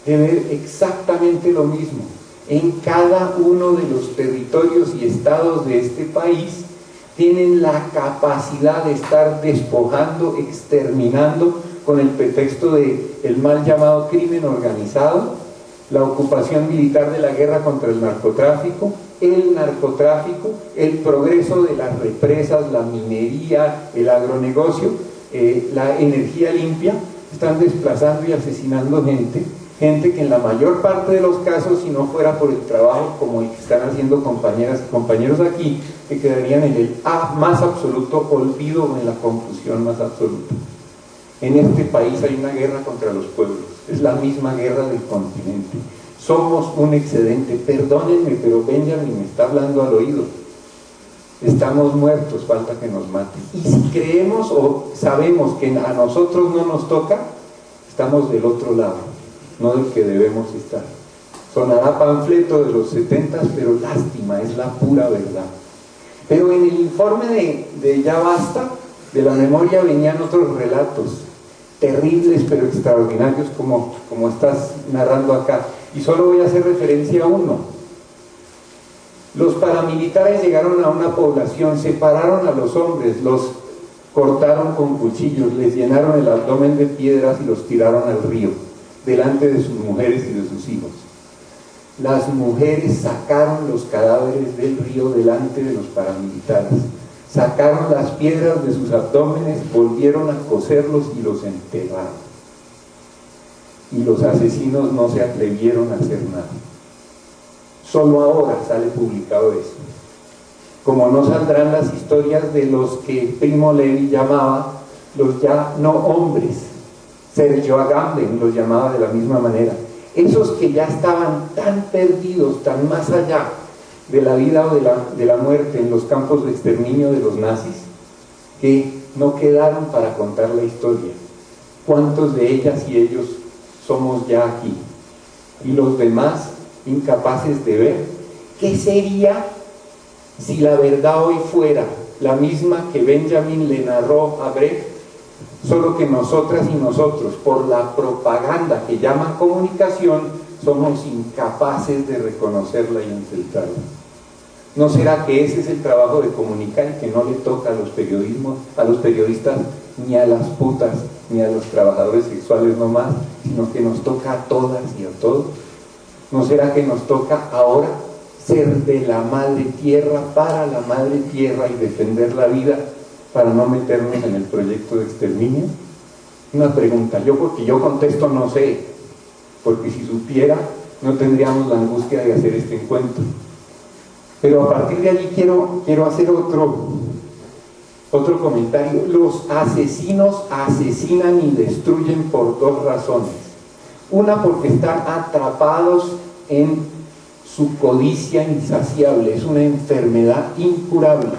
de ver exactamente lo mismo. En cada uno de los territorios y estados de este país tienen la capacidad de estar despojando, exterminando con el pretexto del mal llamado crimen organizado, la ocupación militar de la guerra contra el narcotráfico, el progreso de las represas, la minería, el agronegocio, la energía limpia, están desplazando y asesinando gente que en la mayor parte de los casos, si no fuera por el trabajo como el que están haciendo compañeras y compañeros aquí, que quedarían en el más absoluto olvido o en la confusión más absoluta. En este país hay una guerra contra los pueblos, es la misma guerra del continente. Somos un excedente, perdónenme, pero Benjamin me está hablando al oído. Estamos muertos, falta que nos maten. Y si creemos o sabemos que a nosotros no nos toca, estamos del otro lado, no del que debemos estar. Sonará panfleto de los 70, pero lástima, es la pura verdad. Pero en el informe de Ya Basta, de la memoria, venían otros relatos terribles pero extraordinarios como estás narrando acá. Y solo voy a hacer referencia a uno. Los paramilitares llegaron a una población, separaron a los hombres, los cortaron con cuchillos, les llenaron el abdomen de piedras y los tiraron al río, delante de sus mujeres y de sus hijos. Las mujeres sacaron los cadáveres del río delante de los paramilitares, sacaron las piedras de sus abdómenes, volvieron a coserlos y los enterraron. Y los asesinos no se atrevieron a hacer nada. Solo ahora sale publicado eso. Como no saldrán las historias de los que Primo Levi llamaba los ya no hombres, Sergio Agamben los llamaba de la misma manera, esos que ya estaban tan perdidos, tan más allá de la vida o de la muerte en los campos de exterminio de los nazis, que no quedaron para contar la historia. ¿Cuántos de ellas y ellos somos ya aquí? Y los demás incapaces de ver. ¿Qué sería si la verdad hoy fuera la misma que Benjamin le narró a Brecht, solo que nosotras y nosotros, por la propaganda que llaman comunicación, somos incapaces de reconocerla y enfrentarla? ¿No será que ese es el trabajo de comunicar y que no le toca a los periodistas, ni a las putas, ni a los trabajadores sexuales nomás, sino que nos toca a todas y a todos? ¿No será que nos toca ahora ser de la madre tierra para la madre tierra y defender la vida para no meternos en el proyecto de exterminio? Una pregunta, porque yo contesto no sé, porque si supiera no tendríamos la angustia de hacer este encuentro. Pero a partir de allí quiero hacer otro comentario. Los asesinos asesinan y destruyen por dos razones. Una, porque están atrapados en su codicia insaciable, es una enfermedad incurable.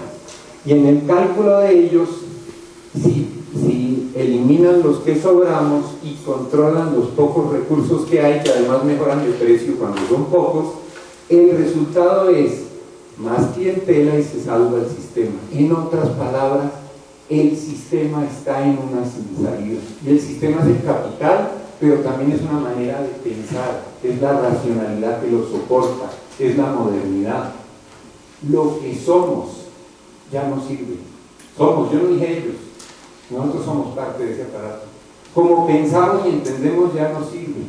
Y en el cálculo de ellos, si eliminan los que sobramos y controlan los pocos recursos que hay, que además mejoran de precio cuando son pocos, el resultado es más clientela y se salva el sistema. En otras palabras, el sistema está en una sin salida. Y el sistema es el capital, pero también es una manera de pensar, es la racionalidad que lo soporta, es la modernidad. Lo que somos ya no sirve. Somos, yo no dije ellos, nosotros somos parte de ese aparato. Como pensamos y entendemos ya no sirve.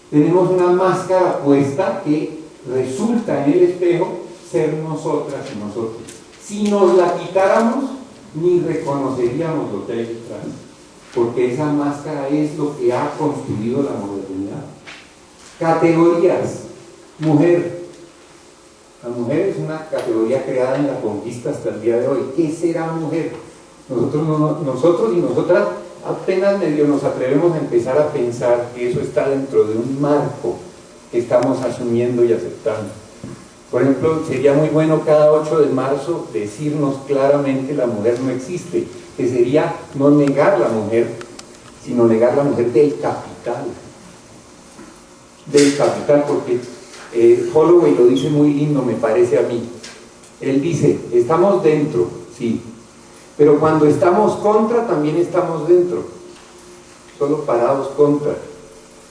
Tenemos una máscara puesta que resulta en el espejo ser nosotras y nosotros. Si nos la quitáramos, ni reconoceríamos lo que hay detrás, porque esa máscara es lo que ha construido la modernidad. Categorías. Mujer. La mujer es una categoría creada en la conquista hasta el día de hoy. ¿Qué será mujer? Nosotros y nosotras apenas medio nos atrevemos a empezar a pensar que eso está dentro de un marco que estamos asumiendo y aceptando. Por ejemplo, sería muy bueno cada 8 de marzo decirnos claramente la mujer no existe, que sería no negar la mujer, sino negar la mujer del capital. Del capital, porque Holloway lo dice muy lindo, me parece a mí. Él dice, estamos dentro, sí, pero cuando estamos contra, también estamos dentro, solo parados contra.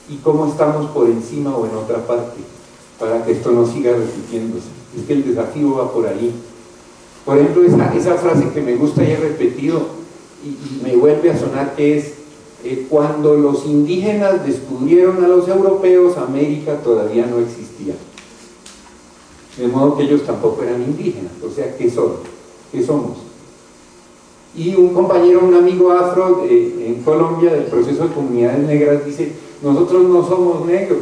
¿Y cómo estamos por encima o en otra parte? Para que esto no siga repitiéndose. Es que el desafío va por ahí. Por ejemplo, esa frase que me gusta y he repetido y me vuelve a sonar, que es cuando los indígenas descubrieron a los europeos, América todavía no existía. De modo que ellos tampoco eran indígenas. O sea, ¿qué son? ¿Qué somos? Y un compañero, un amigo afro en Colombia del proceso de comunidades negras dice, nosotros no somos negros,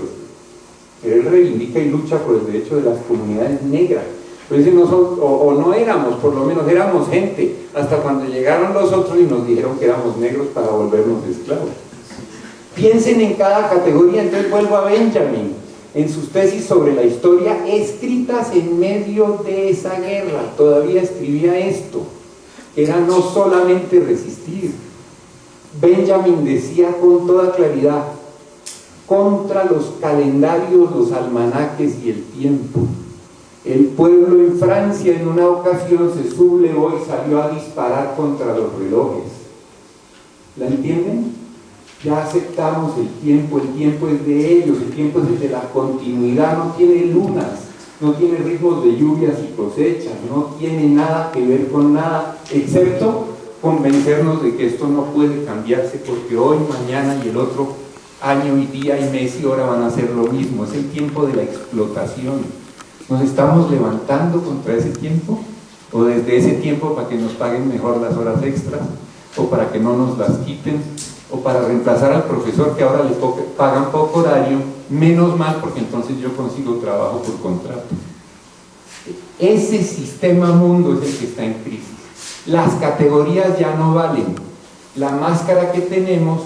pero él reivindica y lucha por el derecho de las comunidades negras. Pero dice, no éramos, por lo menos éramos gente, hasta cuando llegaron los otros y nos dijeron que éramos negros para volvernos esclavos. Piensen en cada categoría. Entonces vuelvo a Benjamin, en sus tesis sobre la historia, escritas en medio de esa guerra, todavía escribía esto, que era no solamente resistir. Benjamin decía con toda claridad, contra los calendarios, los almanaques y el tiempo. El pueblo en Francia en una ocasión se sublevó y salió a disparar contra los relojes. ¿La entienden? Ya aceptamos el tiempo es de ellos, el tiempo es el de la continuidad, no tiene lunas, no tiene ritmos de lluvias y cosechas, no tiene nada que ver con nada, excepto convencernos de que esto no puede cambiarse porque hoy, mañana y el otro año y día y mes y hora van a ser lo mismo. Es el tiempo de la explotación. ¿Nos estamos levantando contra ese tiempo? ¿O desde ese tiempo para que nos paguen mejor las horas extras? ¿O para que no nos las quiten? ¿O para reemplazar al profesor que ahora le pagan poco horario? Menos mal, porque entonces yo consigo trabajo por contrato. Ese sistema mundo es el que está en crisis. Las categorías ya no valen. La máscara que tenemos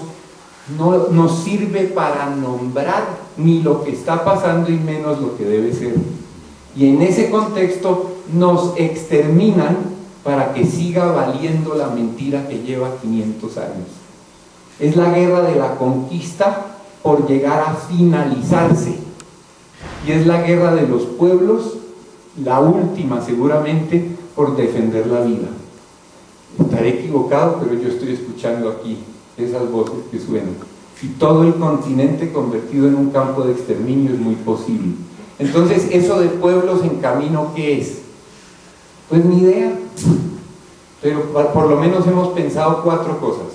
no nos sirve para nombrar ni lo que está pasando y menos lo que debe ser. Y en ese contexto nos exterminan para que siga valiendo la mentira que lleva 500 años. Es la guerra de la conquista por llegar a finalizarse. Y es la guerra de los pueblos, la última seguramente, por defender la vida. Estaré equivocado, pero yo estoy escuchando aquí esas voces que suenan. Y todo el continente convertido en un campo de exterminio es muy posible. Entonces, eso de pueblos en camino, ¿qué es? Pues ni idea. Pero por lo menos hemos pensado 4 cosas.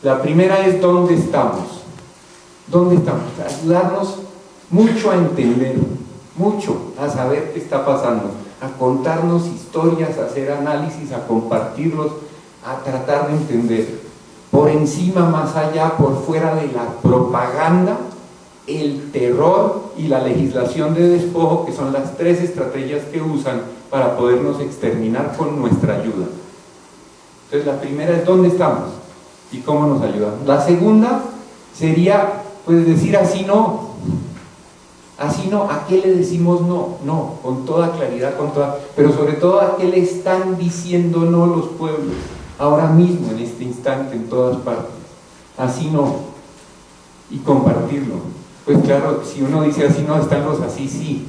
La primera es ¿dónde estamos? ¿Dónde estamos? Ayudarnos mucho a entender, mucho a saber qué está pasando, a contarnos historias, a hacer análisis, a compartirlos, a tratar de entender. Por encima, más allá, por fuera de la propaganda, el terror y la legislación de despojo, que son las 3 estrategias que usan para podernos exterminar con nuestra ayuda. Entonces la primera es ¿dónde estamos? ¿Y cómo nos ayudan? La segunda sería pues decir así no. Así no, ¿a qué le decimos no? No, con toda claridad, pero sobre todo ¿a qué le están diciendo no los pueblos? Ahora mismo, en este instante, en todas partes. Así no. Y compartirlo. Pues claro, si uno dice así no, están los así sí.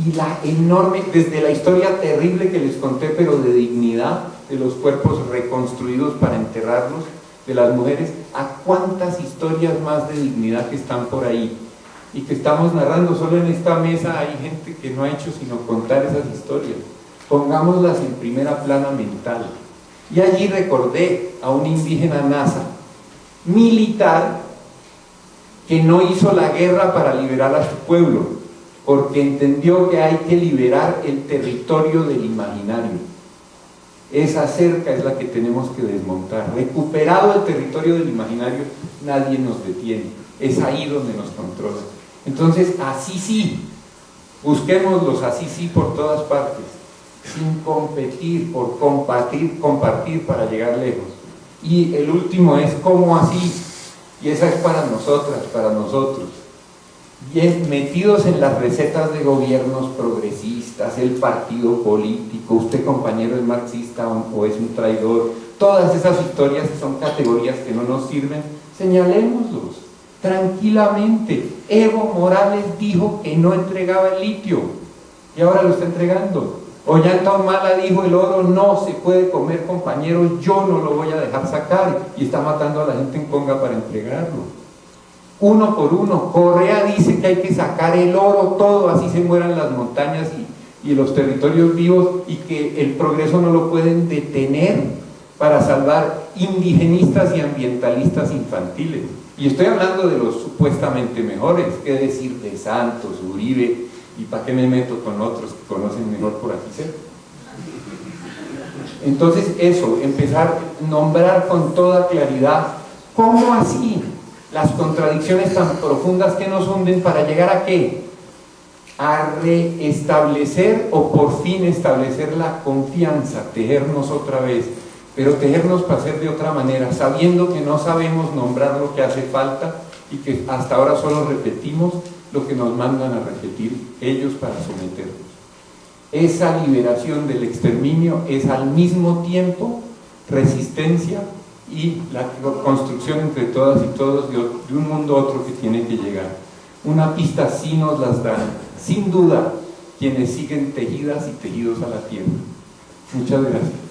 Y la enorme, desde la historia terrible que les conté, pero de dignidad, de los cuerpos reconstruidos para enterrarlos, de las mujeres, a cuántas historias más de dignidad que están por ahí y que estamos narrando. Solo en esta mesa hay gente que no ha hecho sino contar esas historias. Pongámoslas en primera plana mental. Y allí recordé a un indígena Nasa, militar, que no hizo la guerra para liberar a su pueblo, porque entendió que hay que liberar el territorio del imaginario. Esa cerca es la que tenemos que desmontar. Recuperado el territorio del imaginario, nadie nos detiene. Es ahí donde nos controla. Entonces, así sí, busquemos los así sí por todas partes, sin competir, por compartir para llegar lejos. Y el último es ¿cómo así? Y esa es para nosotras, para nosotros. Bien metidos en las recetas de gobiernos progresistas, el partido político, usted compañero es marxista o es un traidor, todas esas historias que son categorías que no nos sirven, señalémoslos tranquilamente. Evo Morales dijo que no entregaba el litio y ahora lo está entregando. Ollanta Humala dijo el oro no se puede comer, compañeros, yo no lo voy a dejar sacar, y está matando a la gente en Conga para entregarlo. Uno por uno. Correa dice que hay que sacar el oro todo, así se mueran las montañas y los territorios vivos, y que el progreso no lo pueden detener para salvar indigenistas y ambientalistas infantiles. Y estoy hablando de los supuestamente mejores, qué decir de Santos, Uribe, y para qué me meto con otros que conocen mejor por aquí cerca. Entonces eso, empezar a nombrar con toda claridad cómo así las contradicciones tan profundas que nos hunden para llegar a ¿qué? A reestablecer o por fin establecer la confianza, tejernos otra vez, pero tejernos para hacer de otra manera, sabiendo que no sabemos nombrar lo que hace falta y que hasta ahora solo repetimos lo que nos mandan a repetir ellos para someternos. Esa liberación del exterminio es al mismo tiempo resistencia y la construcción entre todas y todos de un mundo a otro que tiene que llegar. Una pista sí nos las dan, sin duda, quienes siguen tejidas y tejidos a la tierra. Muchas gracias.